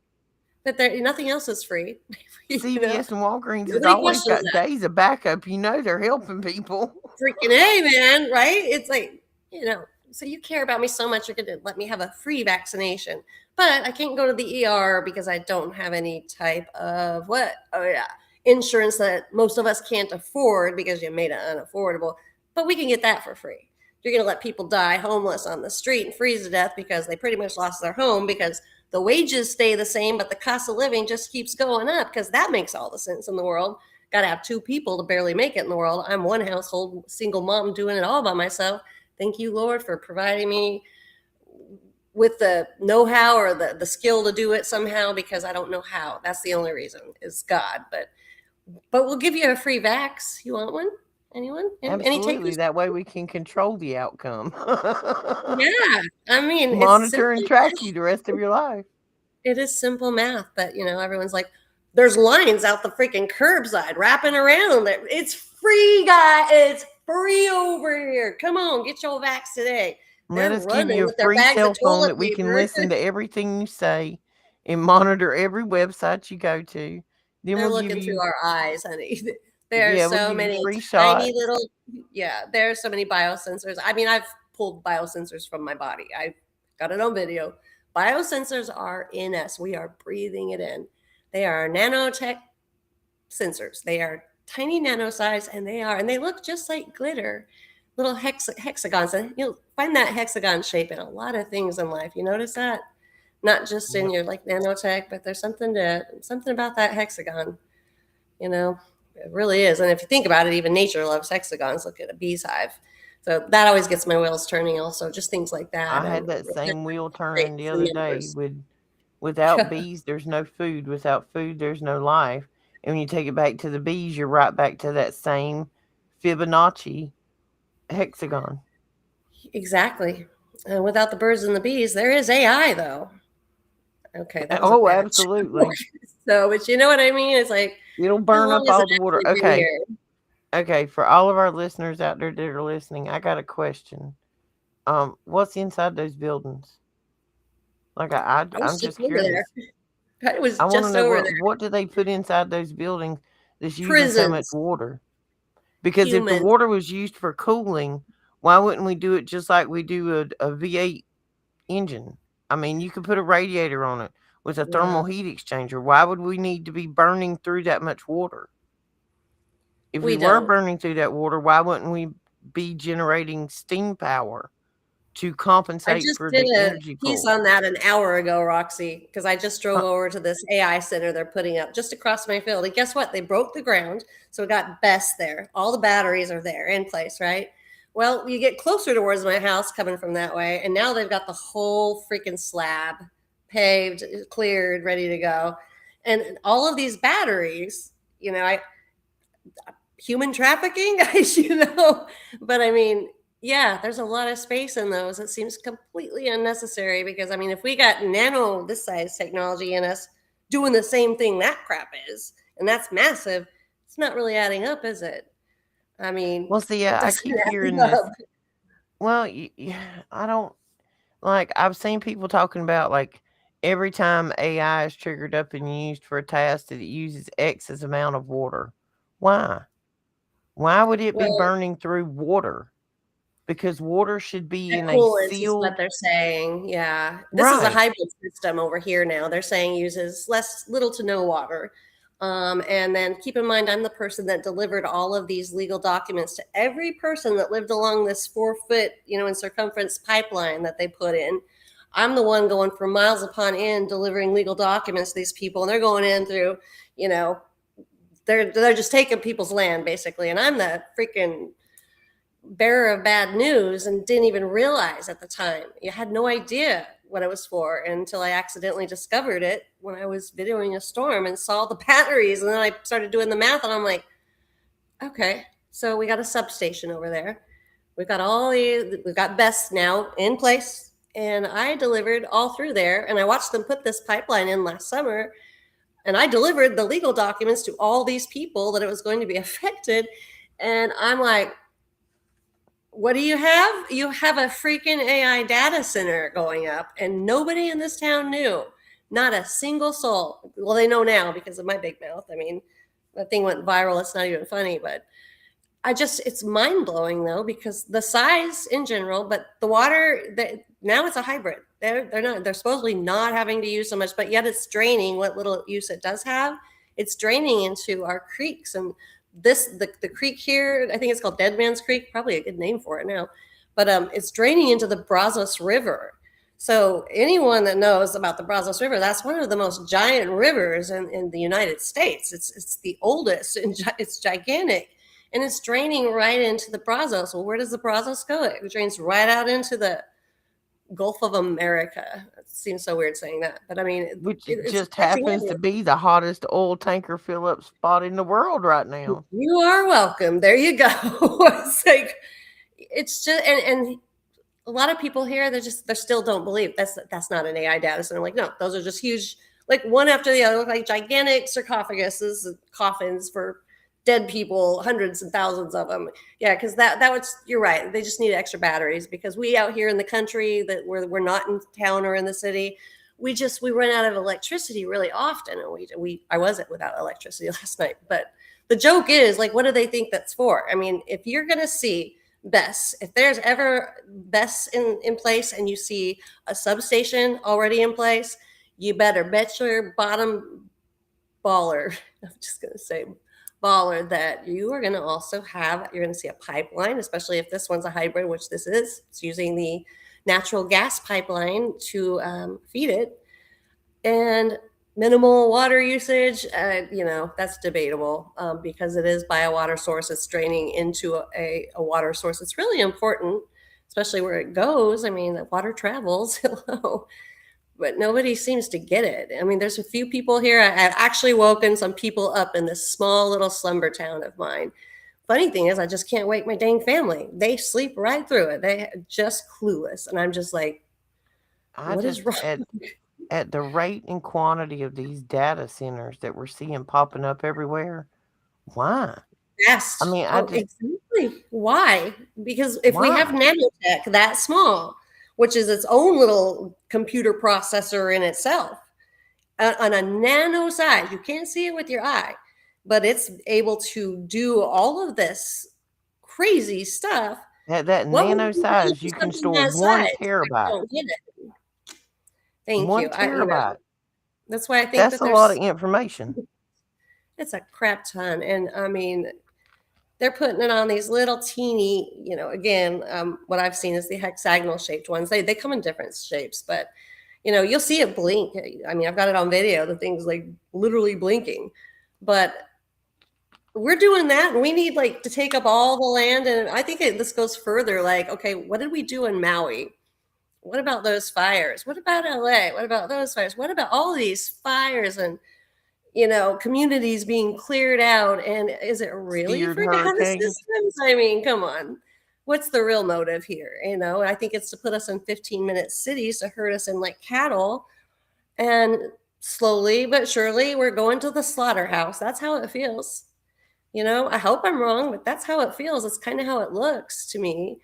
But nothing else is free. CVS and Walgreens has Nobody always questions got that. days of backup. You know they're helping people. Freaking A, man, right? It's like, so you care about me so much, you're going to let me have a free vaccination. But I can't go to the ER because I don't have any type of what? Oh, yeah. Insurance that most of us can't afford because you made it unaffordable. But we can get that for free. You're going to let people die homeless on the street and freeze to death because they pretty much lost their home because the wages stay the same, but the cost of living just keeps going up because that makes all the sense in the world. Got to have 2 people to barely make it in the world. I'm one household single mom doing it all by myself. Thank you, Lord, for providing me with the know-how or the skill to do it somehow because I don't know how. That's the only reason is God. But we'll give you a free vax. You want one? Anyone? Any Absolutely. takers? That way we can control the outcome. Yeah. I mean, it's Monitor simple. and track you the rest of your life. It is simple math, but everyone's like, there's lines out the freaking curbside wrapping around. It's free, guy. It's free over here. Come on, get your vax today. Let They're us give running you a with their free bags cell of phone toilet that we can paper. listen to everything you say and monitor every website you go to. Then They're we'll give looking through you, our eyes, honey. There are yeah, we'll so give you many free tiny shots. little, there are so many biosensors. I mean, I've pulled biosensors from my body. I've got it on video. Biosensors are in us. We are breathing it in. They are nanotech sensors. They are tiny nano size and they look just like glitter, little hexagons. And you'll find that hexagon shape in a lot of things in life. You notice that? Not just in Yep. your like nanotech, but there's something about that hexagon, it really is. And if you think about it, even nature loves hexagons. Look at a bee's hive. So that always gets my wheels turning also, just things like that. I And had that same wheel turning the shapes and other day numbers. without bees, there's no food. Without food, there's no life. And when you take it back to the bees, you're right back to that same Fibonacci hexagon. Exactly. Without the birds and the bees, there is AI though. Okay, that was a Oh, bad joke. absolutely. So, but you know what I mean? It's like, It'll how burn long up has all it the water. actually been Okay. here? Okay, for all of our listeners out there that are listening, I got a question. What's inside those buildings? Like I was I'm just just over there. curious. I was I want to just know over there. what do they put inside those buildings that's using so much Prisons, water? Because if the humans. water was used for cooling, why wouldn't we do it just like we do a V8 engine? I mean, you could put a radiator on it with a Yeah. thermal heat exchanger. Why would we need to be burning through that much water? If we We were don't. burning through that water, why wouldn't we be generating steam power to I compensate just for did the a energy piece pull? on that an hour ago, Roxy, because I just drove Huh, over to this AI center they're putting up just across my field. And guess what? They broke the ground. So we got BESS there. All the batteries are there in place, right? Well, you get closer towards my house coming from that way. And now they've got the whole freaking slab paved, cleared, ready to go. And all of these batteries, I human trafficking, guys, but I mean, Yeah, there's a lot of space in those. It seems completely unnecessary because I mean, if we got nano this size technology in us doing the same thing that crap is, and that's massive, it's not really adding up, is it? I mean, Well, see, it I doesn't keep hearing add this. up. Well, I don't like. I've seen people talking about like every time AI is triggered up and used for a task that it uses X as amount of water. Why? Why would it be Well, burning through water? Because water should be the in a coolants is what sealed. they're saying. Yeah. This is a Right. hybrid system over here now. They're saying uses little to no water. And then keep in mind, I'm the person that delivered all of these legal documents to every person that lived along this 4 foot, in circumference pipeline that they put in. I'm the one going for miles upon end delivering legal documents to these people, and they're going in through, you know, they're just taking people's land basically, and I'm the freaking bearer of bad news and didn't even realize at the time. You had no idea what it was for until I accidentally discovered it when I was videoing a storm and saw the batteries. And then I started doing the math and I'm like, okay, so we got a substation over there. We've got BESS now in place. And I delivered all through there. And I watched them put this pipeline in last summer. And I delivered the legal documents to all these people that it was going to be affected. And I'm like, what do you have? You have a freaking AI data center going up, and nobody in this town knew. Not a single soul. Well, they know now because of my big mouth. I mean, that thing went viral. It's not even funny, but it's mind blowing though, because the size in general, but the water, now it's a hybrid. They're supposedly not having to use so much, but yet it's draining what little use it does have. It's draining into our creeks. And the creek here, I think it's called Dead Man's Creek, probably a good name for it now, but it's draining into the Brazos River. So anyone that knows about the Brazos River, that's one of the most giant rivers in the United States. It's the oldest and it's gigantic, and it's draining right into the Brazos. Well, where does the Brazos go? It drains right out into the Gulf of America. It seems so weird saying that, but I mean, Which it's just happens to be the hottest oil tanker fill up spot in the world right now. you are welcome. There you go. It's like, it's just, and a lot of people here, they still don't believe that's not an AI data center. Like, no, those are just huge, like one after the other, look like gigantic sarcophaguses, coffins for dead people, hundreds and thousands of them. Yeah, because that was, you're right. They just need extra batteries because we out here in the country that we're not in town or in the city, we run out of electricity really often, and I wasn't without electricity last night. But the joke is, like, what do they think that's for? I mean, if you're gonna see BESS, if there's ever BESS in place and you see a substation already in place, you better bet your bottom baller, I'm just going to say baller, that you are going to also you're going to see a pipeline, especially if this one's a hybrid, which this is. It's using the natural gas pipeline to feed it. And minimal water usage, that's debatable because it is by a water source. It's draining into a water source. It's really important, especially where it goes. I mean, water travels. Hello. But nobody seems to get it. I mean, there's a few people here. I've actually woken some people up in this small little slumber town of mine. Funny thing is, I just can't wake my dang family. They sleep right through it. They just clueless. And I'm just like, I what is just wrong? at the rate and quantity of these data centers that we're seeing popping up everywhere, why? I Fast. mean, I Oh, just exactly. Why? Because if we have why? nanotech that small, which is its own little computer processor in itself, on a nano size, you can't see it with your eye, but it's able to do all of this crazy stuff. That What would nano we do size, for you can something store that one size? I terabyte. don't get it. Thank you. One terabyte. That's why I think That's that a lot of information. it's a crap ton. And I mean, they're putting it on these little teeny, again, what I've seen is the hexagonal shaped ones. They come in different shapes, but you'll see it blink. I mean, I've got it on video. The thing's like literally blinking, but we're doing that, and we need like to take up all the land. And I think this goes further. Like, okay, what did we do in Maui? What about those fires? What about LA? What about those fires? What about all these fires and communities being cleared out? And is it really Steered for data hurricanes. systems? I mean, come on. what's the real motive here? You know, I think it's to put us in 15-minute cities to herd us in like cattle. And slowly but surely, we're going to the slaughterhouse. That's how it feels. You know, I hope I'm wrong, but that's how it feels. It's kind of how it looks to me.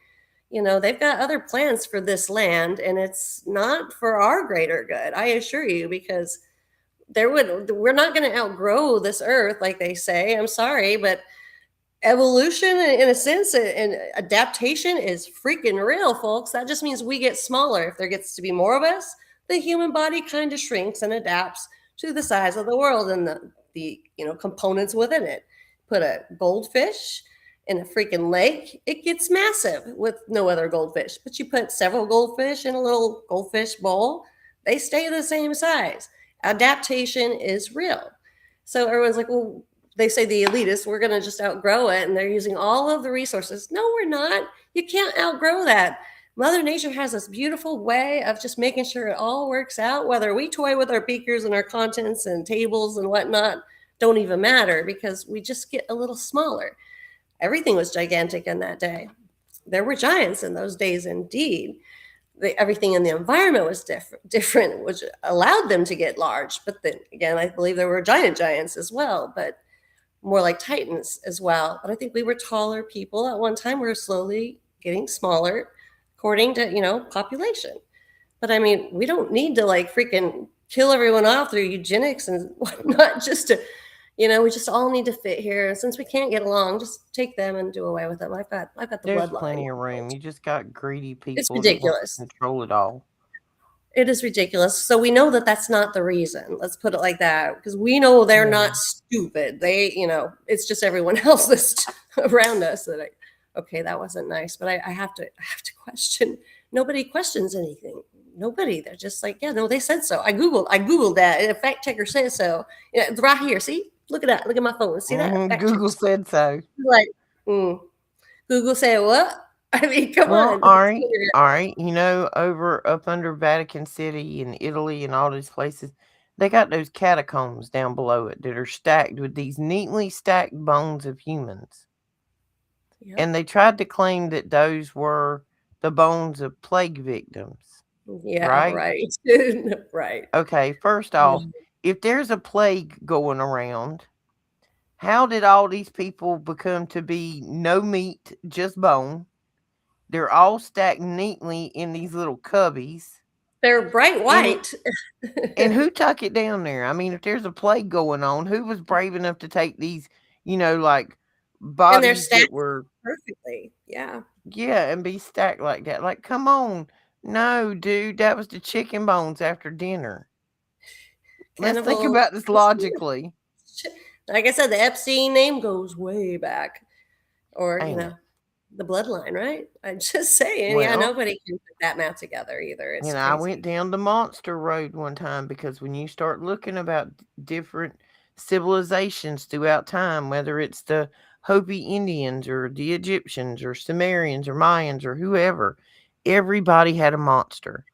You know, they've got other plans for this land, and it's not for our greater good, I assure you, because we're not going to outgrow this earth like they say. I'm sorry, but evolution in a sense and adaptation is freaking real, folks. That just means we get smaller. If there gets to be more of us, the human body kind of shrinks and adapts to the size of the world and the components within it. Put a goldfish in a freaking lake, it gets massive with no other goldfish. But you put several goldfish in a little goldfish bowl, they stay the same size. Adaptation is real. So everyone's like, well, they say the elitists, we're going to just outgrow it, and they're using all of the resources. No, we're not. You can't outgrow that. Mother Nature has this beautiful way of just making sure it all works out. Whether we toy with our beakers and our contents and tables and whatnot don't even matter, because we just get a little smaller. Everything was gigantic in that day. There were giants in those days, indeed. Everything in the environment was different, which allowed them to get large. But then again, I believe there were giants as well, but more like titans as well. But I think we were taller people at one time. We were slowly getting smaller according to, population. But I mean, we don't need to like freaking kill everyone off through eugenics and whatnot just to, we just all need to fit here. And since we can't get along, just take them and do away with them. I've got the There's bloodline. plenty of room. You just got greedy people It's that want to ridiculous. control it all. It is ridiculous. So we know that that's not the reason. Let's put it like that, because we know they're not stupid. They, it's just everyone else that's around us that okay, that wasn't nice, but I have to question. Nobody questions anything. Nobody. They're just like, yeah, no, they said so. I googled that. A fact checker said so. It's right here. See, look at that. Look at my phone. See that? Google said so. Like, Google said what? I mean, come on. All right. Over up under Vatican City and Italy and all these places, they got those catacombs down below it that are stacked with these neatly stacked bones of humans. Yep. And they tried to claim that those were the bones of plague victims. Yeah, right. Right. Okay, first off, if there's a plague going around, how did all these people become to be no meat, just bone? They're all stacked neatly in these little cubbies. They're bright white. And who took it down there? I mean, if there's a plague going on, who was brave enough to take these, like bodies and they're stacked that were perfectly. Yeah. Yeah, and be stacked like that. Like, come on. No, dude, that was the chicken bones after dinner. Let's think about this logically. Like I said, the Epstein name goes way back. Or, the bloodline, right? I'm just saying. Well, nobody can put that math together either. It's crazy. I went down the Monster Road one time, because when you start looking about different civilizations throughout time, whether it's the Hopi Indians or the Egyptians or Sumerians or Mayans or whoever, everybody had a monster.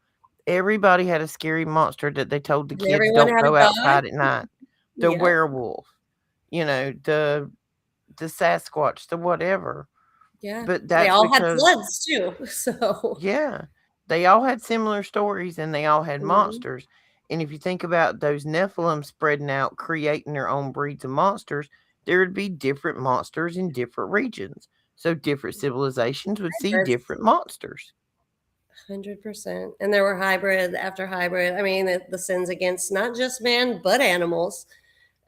Everybody had a scary monster that they told the kids don't go outside at night. The werewolf, the Sasquatch, the whatever. Yeah, but they all had bloods too. So yeah, they all had similar stories, and they all had monsters. And if you think about those Nephilim spreading out, creating their own breeds of monsters, there would be different monsters in different regions. So different civilizations would see different monsters. 100%. And there were hybrid after hybrid. I mean, the sins against not just man, but animals.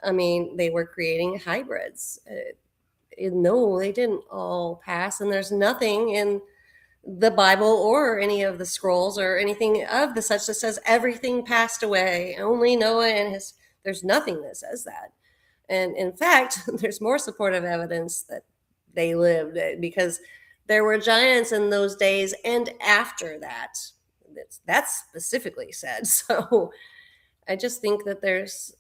I mean, they were creating hybrids. No, they didn't all pass. And there's nothing in the Bible or any of the scrolls or anything of the such that says everything passed away. Only Noah and there's nothing that says that. And in fact, there's more supportive evidence that they lived, because there were giants in those days and after that. That's specifically said. So I just think that there's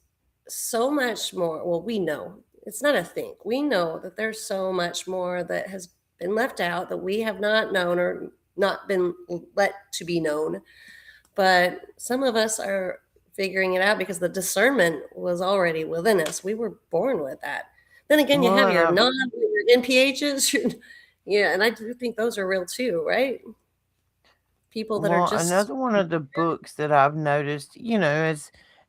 so much more. Well, we know. It's not a think. We know that there's so much more that has been left out that we have not known or not been let to be known. But some of us are figuring it out because the discernment was already within us. We were born with that. Then again, you have your NPHs, Yeah, and I do think those are real too, right? People that are Well, just another one of the books that I've noticed,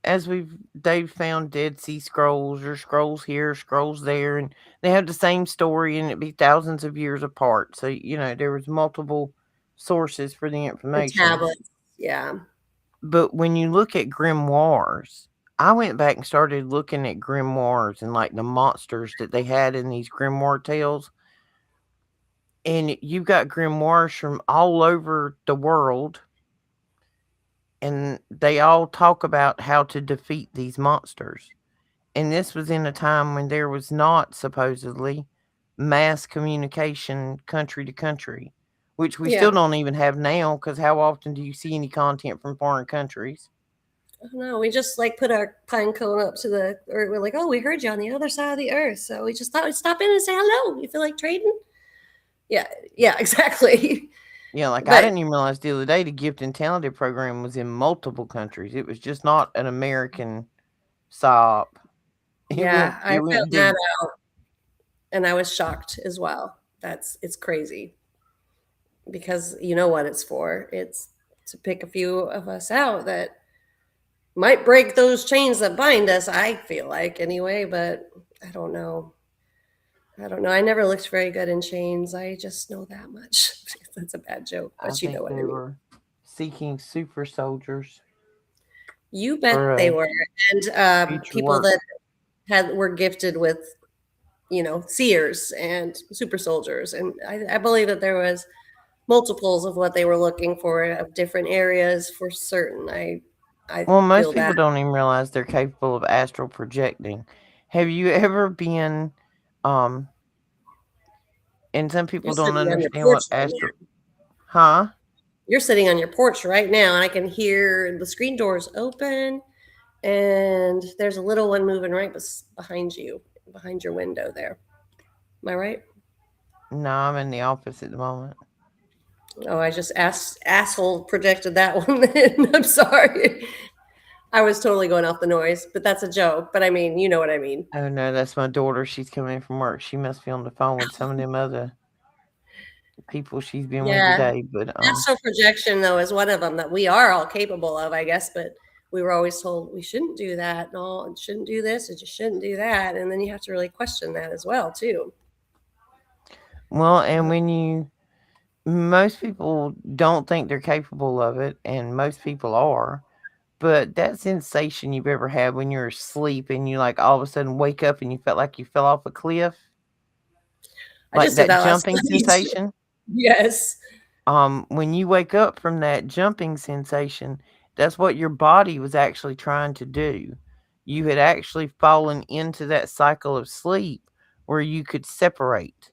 as they've found Dead Sea Scrolls or scrolls here, scrolls there, and they have the same story and it be thousands of years apart. So, there was multiple sources for the the information. tablets. Yeah. But when you look at grimoires, I went back and started looking at grimoires and like the monsters that they had in these grimoire tales. And you've got grimoires from all over the world, and they all talk about how to defeat these monsters. And this was in a time when there was not supposedly mass communication country to country, which we still Yeah. don't even have now, because how often do you see any content from foreign countries? I don't know. We just like put our pine cone up to the, or we're like, oh, we heard you on the other side of the earth. So we just thought we'd stop in and say hello. You feel like trading? Yeah. Yeah, exactly. Yeah, like I But didn't even realize the other day the Gifted and Talented program was in multiple countries. It was just not an American SOP. It went yeah, I it found went that deep. out and I was shocked as well. It's crazy because you know what it's for. It's to pick a few of us out that might break those chains that bind us, I feel like anyway, but I don't know. I don't know. I never looked very good in chains. I just know that much. That's a bad joke, I but you know think what they I mean. were seeking super soldiers You for bet they were. And future people work. that were gifted with, seers and super soldiers. And I believe that there was multiples of what they were looking for of different areas for certain. I Well, most feel that. people don't even realize they're capable of astral projecting. Have you ever been, um, and some You're people don't sitting on your understand porch what right astral, now. huh? You're sitting on your porch right now, and I can hear the screen doors open, and there's a little one moving right behind you, behind your window there. Am I right? No, I'm in the office at the moment. Oh, I just asshole projected that one. I'm sorry. I was totally going off the noise, but that's a joke. But I mean, you know what I mean. Oh no, that's my daughter. She's coming in from work. She must be on the phone with some of them other people she's been with Yeah. today. But Astral projection, though, is one of them that we are all capable of, I guess. But we were always told we shouldn't do that. No, and shouldn't do this, and you shouldn't do that. And then you have to really question that as well, too. well, and most people don't think they're capable of it, and most people are. But that sensation you've ever had when you're asleep and you like all of a sudden wake up and you felt like you fell off a cliff, I like just did that that last jumping night. sensation. Yes. When you wake up from that jumping sensation, that's what your body was actually trying to do. You had actually fallen into that cycle of sleep where you could separate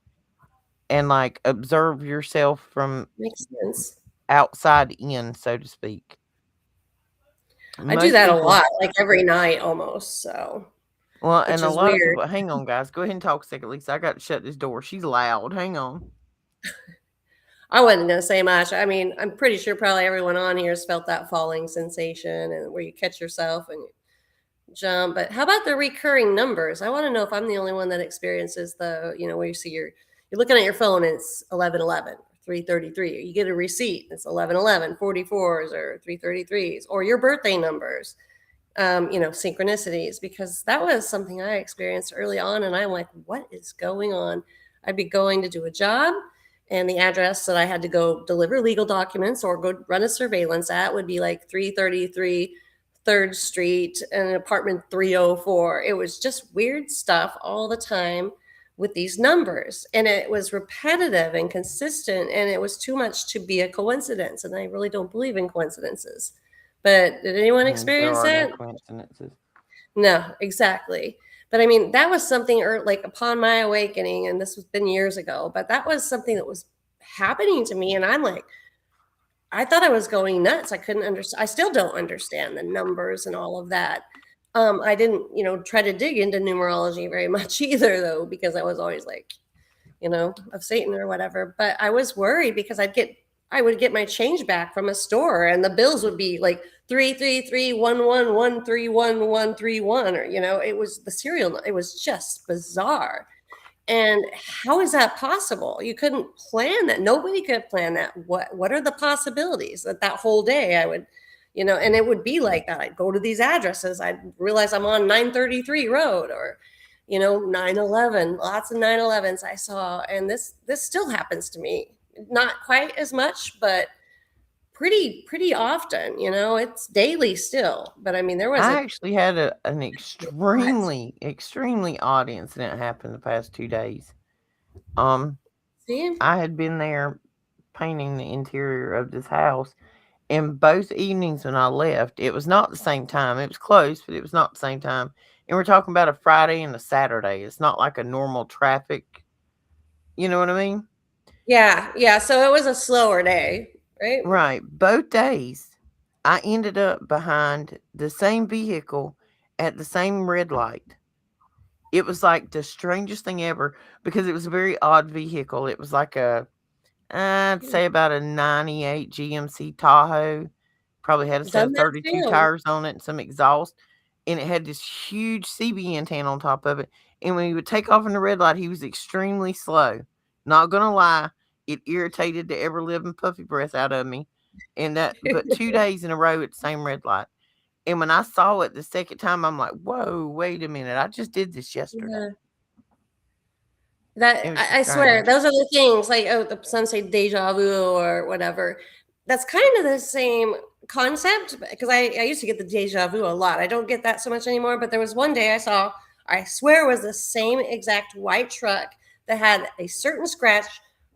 and like observe yourself from Makes sense. outside in, so to speak. I do Most that a people, lot, like every night almost. So, well, which and a is lot of weird. people, hang on, guys, go ahead and talk a second, Lisa. I got to shut this door. She's loud. Hang on. I wasn't going to say much. I mean, I'm pretty sure probably everyone on here has felt that falling sensation and where you catch yourself and jump. But how about the recurring numbers? I want to know if I'm the only one that experiences where you see you're looking at your phone and it's 11:11, 3:33. You get a receipt, it's 11:11, 44s or 3:33s, or your birthday numbers. Synchronicities, because that was something I experienced early on, and I'm like, what is going on? I'd be going to do a job, and the address that I had to go deliver legal documents or go run a surveillance at would be like 333 3rd Street and apartment 304. It was just weird stuff all the time with these numbers. And it was repetitive and consistent, and it was too much to be a coincidence. And I really don't believe in coincidences. But did anyone There experience are no that? coincidences. No, exactly. But I mean, that was something like upon my awakening, and this has been years ago, but that was something that was happening to me. And I'm like, I thought I was going nuts. I couldn't understand. I still don't understand the numbers and all of that. I didn't, try to dig into numerology very much either, though, because I was always like, of Satan or whatever. But I was worried because I would get my change back from a store, and the bills would be like 33311131131, or it was the serial. It was just bizarre, And how is that possible? You couldn't plan that. Nobody could plan that. What are the possibilities that whole day I would, and it would be like that. I'd go to these addresses. I'd realize I'm on 933 road, or 911, lots of 911s I saw. And this still happens to me. Not quite as much, but pretty often. It's daily still. But I mean, there was I actually had an extremely odd incident happen the past 2 days. See? I had been there painting the interior of this house, and both evenings when I left, it was not the same time. It was close, but it was not the same time. And we're talking about a Friday and a Saturday. It's not like a normal traffic. You know what I mean? Yeah, yeah. So it was a slower day, right? Right. Both days, I ended up behind the same vehicle at the same red light. It was like the strangest thing ever because it was a very odd vehicle. It was like I'd say about a 98 GMC Tahoe. Probably had a set Done of that 32 too. tires on it and some exhaust. And it had this huge CB antenna on top of it. And when he would take off in the red light, he was extremely slow. Not gonna lie, it irritated the ever living puppy breath out of me. But 2 days in a row at the same red light. And when I saw it the second time, I'm like, whoa, wait a minute. I just did this yesterday. That It was I swear, strange. those are the things like, some say deja vu or whatever. That's kind of the same concept because I used to get the deja vu a lot. I don't get that so much anymore. But there was one day I swear it was the same exact white truck that had a certain scratch.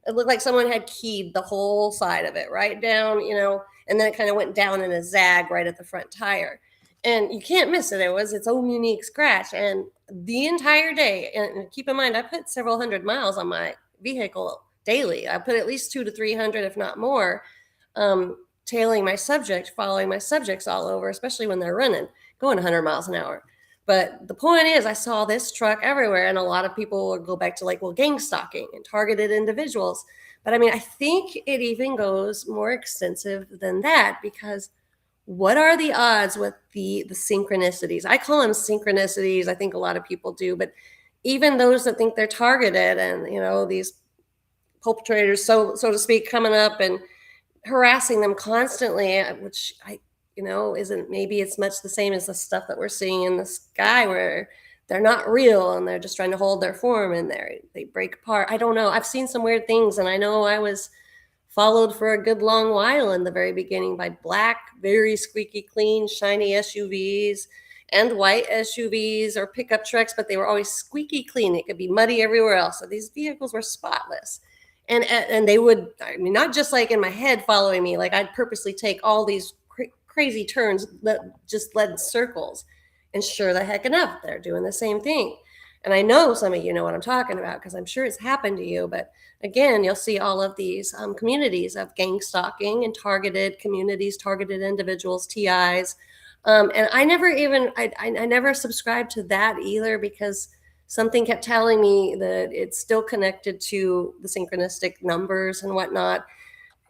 It looked like someone had keyed the whole side of it right down, and then it kind of went down in a zag right at the front tire. And you can't miss it. It was its own unique scratch. And the entire day, and keep in mind, I put several hundred miles on my vehicle daily. I put at least 200 to 300, if not more, tailing my subject, following my subjects all over, especially when they're running, going 100 miles an hour. But the point is, I saw this truck everywhere, and a lot of people will go back to gang stalking and targeted individuals. But I mean, I think it even goes more extensive than that because what are the odds with the synchronicities? I call them synchronicities. I think a lot of people do, but even those that think they're targeted and these perpetrators, so to speak, coming up and harassing them constantly, which isn't maybe it's much the same as the stuff that we're seeing in the sky where they're not real and they're just trying to hold their form and they break apart. I don't know. I've seen some weird things, and I know I was followed for a good long while in the very beginning by black, very squeaky clean, shiny SUVs and white SUVs or pickup trucks, but they were always squeaky clean. It could be muddy everywhere else. So these vehicles were spotless. And they would, I mean, not just like in my head following me, like I'd purposely take all these crazy turns that just led in circles. And sure the heck enough, they're doing the same thing. And I know some of you know what I'm talking about because I'm sure it's happened to you. But again, you'll see all of these communities of gang stalking and targeted communities, targeted individuals, TIs. And I never subscribed to that either because something kept telling me that it's still connected to the synchronistic numbers and whatnot.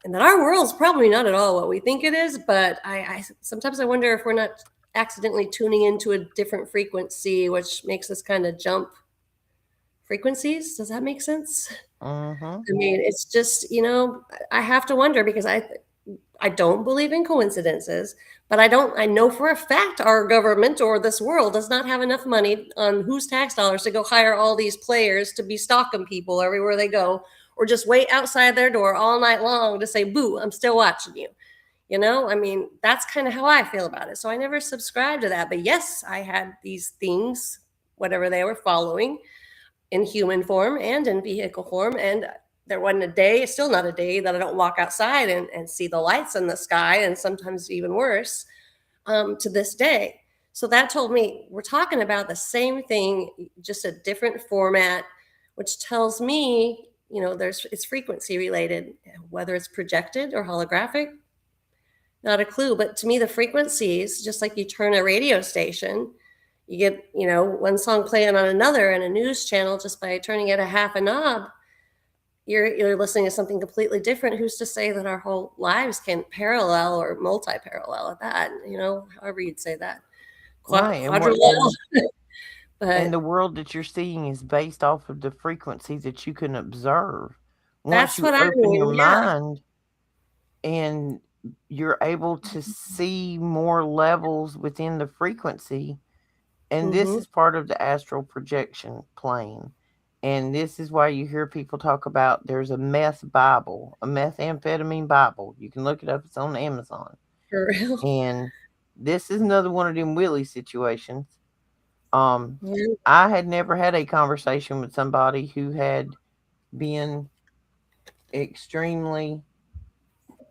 And that our world's probably not at all what we think it is. But I sometimes I wonder if we're not accidentally tuning into a different frequency, which makes us kind of jump frequencies. Does that make sense? Mm-hmm. I mean, it's just, I have to wonder because I don't believe in coincidences, but I know for a fact our government or this world does not have enough money on whose tax dollars to go hire all these players to be stalking people everywhere they go, or just wait outside their door all night long to say, boo, I'm still watching you. I mean, that's kind of how I feel about it. So I never subscribed to that. But yes, I had these things, whatever they were following, in human form and in vehicle form. And there wasn't a day, still not a day, that I don't walk outside and see the lights in the sky, and sometimes even worse, to this day. So that told me we're talking about the same thing, just a different format, which tells me, it's frequency related, whether it's projected or holographic. Not a clue. But to me, the frequencies, just like you turn a radio station, you get, one song playing on another in a news channel just by turning it a half a knob. You're listening to something completely different. Who's to say that our whole lives can parallel or multi-parallel at that? However you'd say that. Right. Quadrilateral. But the world that you're seeing is based off of the frequency that you can observe. Once that's you what I open your mean. Yeah. mind and you're able to see more levels within the frequency, and this Hmm. is part of the astral projection plane. And this is why you hear people talk about there's a meth Bible, a methamphetamine Bible. You can look it up, it's on Amazon. For real. And this is another one of them Willie situations. Um, Yeah. I had never had a conversation with somebody who had been extremely,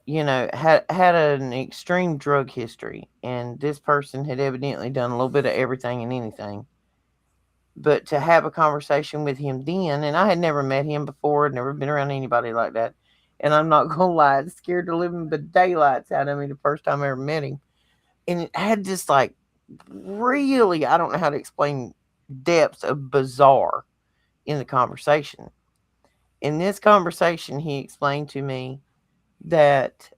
had an extreme drug history, and this person had evidently done a little bit of everything and anything. But to have a conversation with him then, and I had never met him before, had never been around anybody like that. And I'm not gonna lie, it scared the living but daylights out of me the first time I ever met him. And it had this like really, I don't know how to explain, depths of bizarre in the conversation. In this conversation, he explained to me that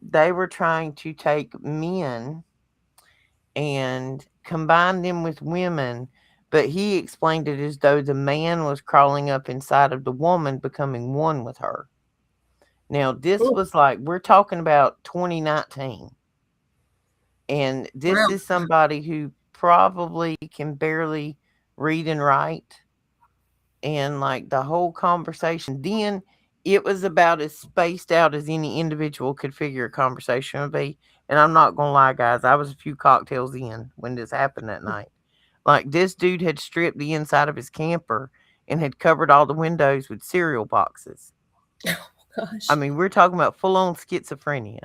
they were trying to take men and combine them with women, but he explained it as though the man was crawling up inside of the woman, becoming one with her. Now, this Ooh, was like, we're talking about 2019. And this wow. is somebody who probably can barely read and write. And like the whole conversation, then it was about as spaced out as any individual could figure a conversation would be. And I'm not gonna lie, guys, I was a few cocktails in when this happened that night. Like this dude had stripped the inside of his camper and had covered all the windows with cereal boxes. I Gosh. mean, we're talking about full on schizophrenia.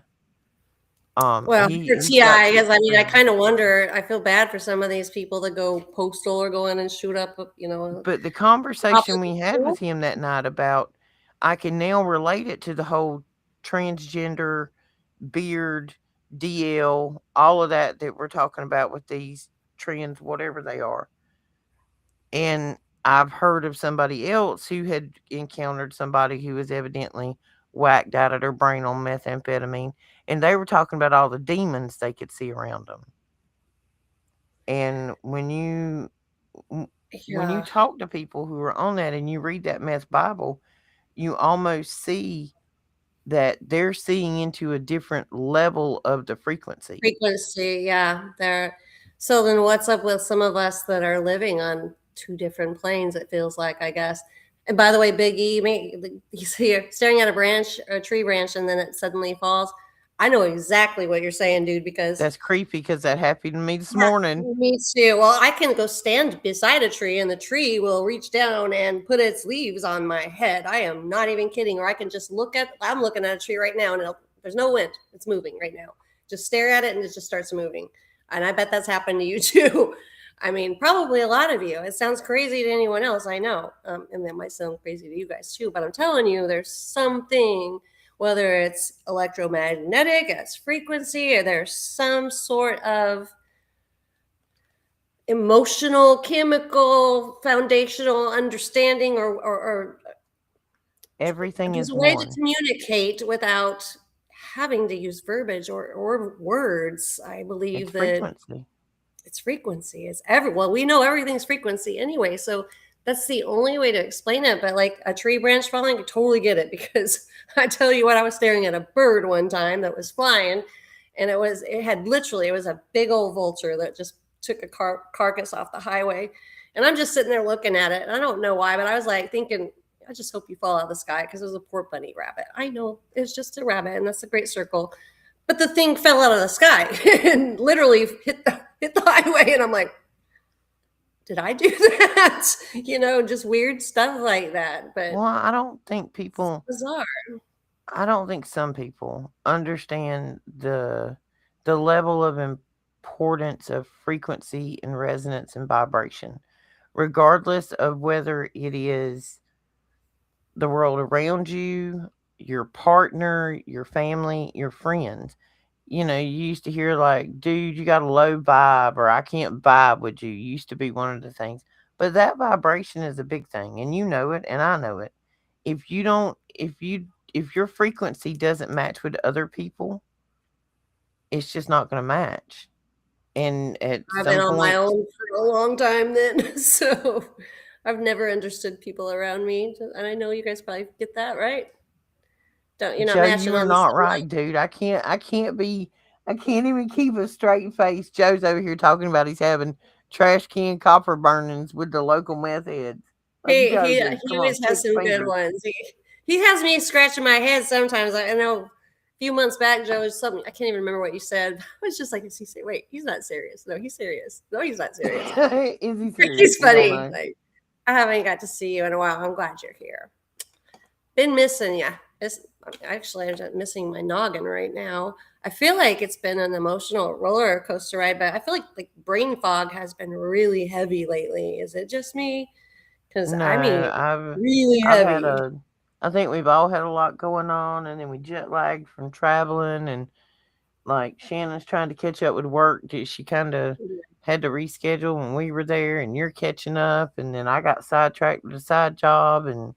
Well, for He's got TI, because I mean, I schizophrenia. kind of wonder. I feel bad for some of these people that go postal or go in and shoot up, But the public conversation we had with school. him that night about, I can now relate it to the whole transgender, beard, DL, all of that we're talking about with these trends, whatever they are. And I've heard of somebody else who had encountered somebody who was evidently whacked out of their brain on methamphetamine, and they were talking about all the demons they could see around them. And when you Yeah, talk to people who are on that and you read that meth Bible, you almost see that they're seeing into a different level of the frequency. frequency. Yeah, there. So then, what's up with some of us that are living on two different planes? It feels like, I guess. And by the way, Big E, you see, you're staring at a branch, a tree branch, and then it suddenly falls. I know exactly what you're saying, dude, because That's creepy because that happened to me this yeah, morning. me too. Well, I can go stand beside a tree and the tree will reach down and put its leaves on my head. I am not even kidding. Or I can just I'm looking at a tree right now and there's no wind. It's moving right now. Just stare at it and it just starts moving. And I bet that's happened to you too. I mean, probably a lot of you. It sounds crazy to anyone else, I know. And that might sound crazy to you guys too. But I'm telling you, there's something, whether it's electromagnetic, it's frequency, or there's some sort of emotional, chemical, foundational understanding, or Everything there's is a way to one. communicate without having to use verbiage or words. I It's believe that frequency. it's frequency. Well, we know everything's frequency anyway, so that's the only way to explain it. But like a tree branch falling, I totally get it because I tell you what, I was staring at a bird one time that was flying, and it was a big old vulture that just took a carcass off the highway, and I'm just sitting there looking at it, and I don't know why, but I was like thinking, I just hope you fall out of the sky because it was a poor bunny rabbit. I know it's just a rabbit, and that's a great circle, but the thing fell out of the sky and literally hit the highway, and I'm like, did I do that? Just weird stuff like that. But Well, it's bizarre. I don't think some people understand the level of importance of frequency and resonance and vibration, regardless of whether it is the world around you, your partner, your family, your friends. You used to hear like, dude, you got a low vibe, or I can't vibe with you. Used to be one of the things. But that vibration is a big thing, and you know it, and I know it. If you don't, if your frequency doesn't match with other people, it's just not going to match. And at I've been some on my point, own for a long time then, so I've never understood people around me, and I know you guys probably get that, right? Don't you're not Joe, you matching are on the not same right, dude. I can't even keep a straight face. Joe's over here talking about he's having trash can copper burnings with the local meth heads. Like, He Joe, he dude, he come on, always has stick some good fingers. ones. He has me scratching my head sometimes. I know a few months back, Joe, was something I can't even remember what you said. I was just like, is he serious? Wait, he's not serious. No, he's serious. No, he's not serious. Is he serious? He's We don't funny. know. Like, I haven't got to see you in a while. I'm glad you're here. Been missing you. Actually, I'm missing my noggin right now. I feel like it's been an emotional roller coaster ride, but I feel like brain fog has been really heavy lately. Is it just me? Because No, I mean, I've really I've had heavy. a I think we've all had a lot going on, and then we jet lagged from traveling, and like Shannon's trying to catch up with work. She kind of had to reschedule when we were there, and you're catching up, and then I got sidetracked with a side job, and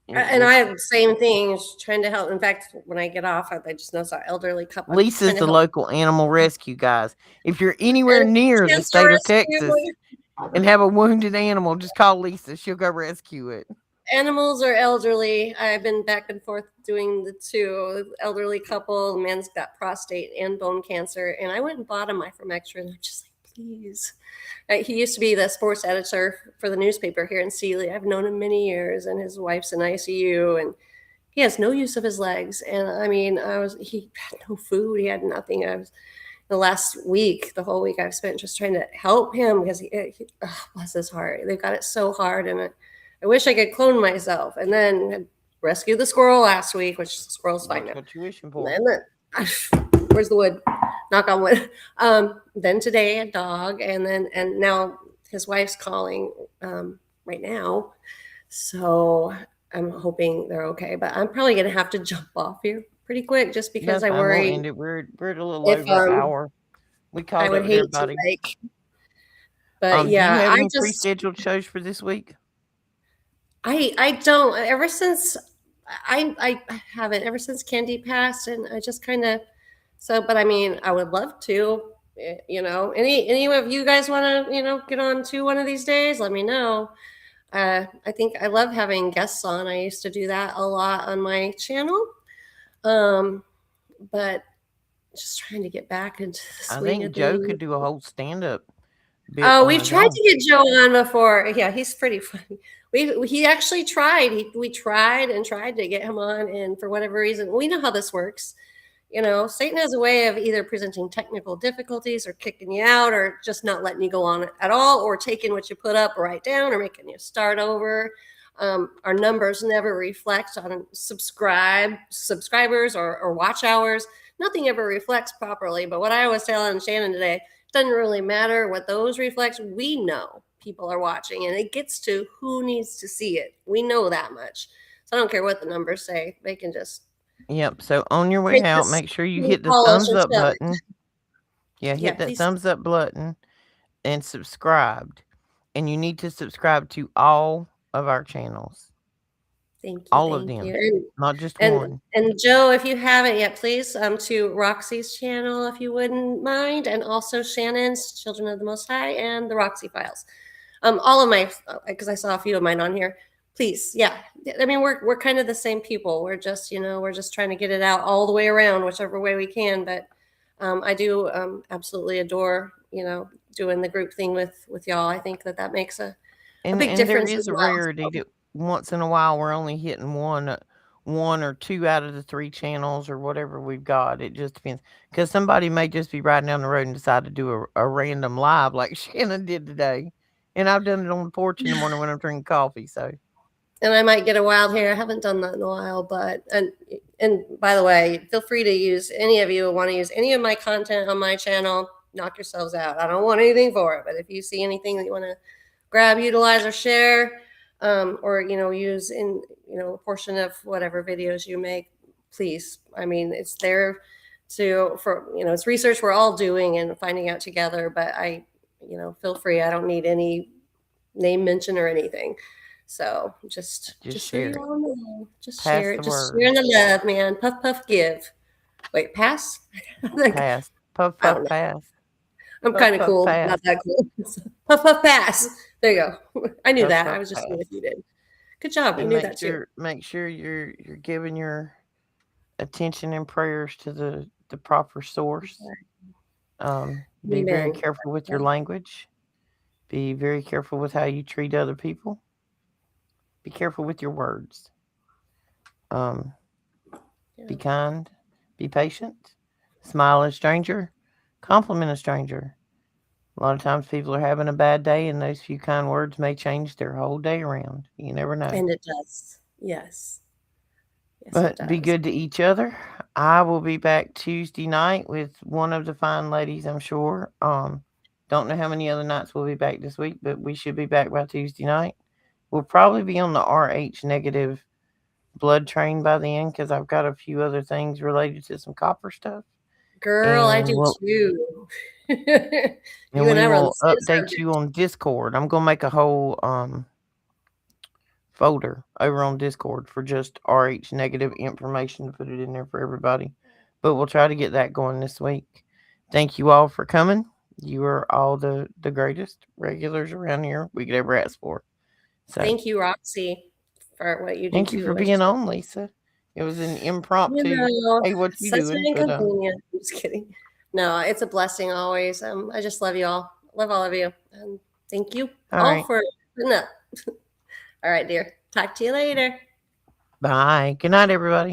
And I it's have the same thing, just trying to help. In fact, when I get off, I just notice our elderly couple. I'm Lisa's trying to the help. local animal rescue, guys. If you're anywhere And near the cancer state of rescue. Texas and have a wounded animal, just call Lisa. She'll go rescue it. Animals are elderly. I've been back and forth doing the two elderly couple. The man's got prostate and bone cancer, and I went and bought him ivermectin. And I'm just like, please. He used to be the sports editor for the newspaper here in Sealy. I've known him many years, and his wife's in ICU, and he has no use of his legs. And I mean, he had no food. He had nothing. I was the last week, the whole week I've spent just trying to help him because bless his heart. They've got it so hard, and I wish I could clone myself. And then rescue the squirrel last week, which the squirrel's fine That's now. what you're wishing for. And then, where's the wood? Knock on wood. Then today a dog, and now his wife's calling right now, so I'm hoping they're okay. But I'm probably gonna have to jump off here pretty quick just because That's I fine. We'll worry end it. We're at a little if over an hour. We I called would up with hate to everybody. but Do you yeah, have I any just pre-scheduled shows for this week? I don't ever since I haven't ever since Candy passed, and I just kind of but I mean I would love to, any of you guys want to get on to one of these days, let me know. I think I love having guests on. I used to do that a lot on my channel, but just trying to get back into the I swing think of Joe things. could do a whole stand-up bit Oh, on we've his tried own. to get Joe on before. Yeah, he's pretty funny. He actually tried. We tried and tried to get him on, and for whatever reason, we know how this works. Satan has a way of either presenting technical difficulties or kicking you out or just not letting you go on at all or taking what you put up right down or making you start over. Our numbers never reflect on subscribers or watch hours. Nothing ever reflects properly. But what I was telling Shannon today, it doesn't really matter what those reflects. We know people are watching, and it gets to who needs to see it. We know that much. So I don't care what the numbers say. They can just Yep. So on your way out, make sure you hit the polish thumbs and up shove it. button. Yeah, Yeah, hit that please. thumbs up button and subscribed. And you need to subscribe to all of our channels. Thank you. All of Thank them. you. Not just And one. Joe, if you haven't yet, please to Roxy's channel, if you wouldn't mind, and also Shannon's Children of the Most High and the Roxy Files. All of my, because I saw a few of mine on here. Please, yeah. I mean, we're kind of the same people. We're just we're just trying to get it out all the way around, whichever way we can. But I do absolutely adore doing the group thing with y'all. I think that makes a big And there difference is as a well. rarity that once in a while we're only hitting one or two out of the three channels or whatever we've got. It just depends. Because somebody may just be riding down the road and decide to do a random live like Shannon did today. And I've done it on the porch in the morning when I'm drinking coffee. So And I might get a wild hair. I haven't done that in a while, but and by the way, feel free to use any of you who want to use any of my content on my channel. Knock yourselves out. I don't want anything for it, but if you see anything that you want to grab, utilize, or share, or use in a portion of whatever videos you make, please. I mean, it's there it's research we're all doing and finding out together. But feel free. I don't need any name mention or anything. So just share so you all know, just Pass share it. the Just word. share the love, man. Puff, puff, give. Wait, pass? Pass. Puff, I puff, don't know. pass. I'm Puff, kind of puff, cool, pass. not that cool. Puff, puff, pass. There you go. I knew Puff, that. puff, I was just seeing pass. if you did. Good job. You And knew that too. make sure you're giving your attention and prayers to the proper source. Be very Amen. careful with your language. Be very careful with how you treat other people. Be careful with your words. Be kind. Be patient. Smile at a stranger. Compliment a stranger. A lot of times people are having a bad day, and those few kind words may change their whole day around. You never know. And it does. Yes. Yes, But it does. be good to each other. I will be back Tuesday night with one of the fine ladies, I'm sure. Don't know how many other nights we'll be back this week, but we should be back by Tuesday night. We'll probably be on the RH negative blood train by then because I've got a few other things related to some copper stuff. Girl, I And do we'll, too. and You we and I were on the will same update subject. you on Discord. I'm gonna make a whole folder over on Discord for just RH negative information to put it in there for everybody. But we'll try to get that going this week. Thank you all for coming. You are all the greatest regulars around here we could ever ask for. So Thank you, Roxy, for what you do thank you too. for being on, Lisa. It was an impromptu. Hey, what you such doing? an But inconvenience. I'm just kidding. No, it's a blessing always. I just love you all. Love all of you. And thank you all for putting up. All right, dear. Talk to you later. Bye. Good night, everybody.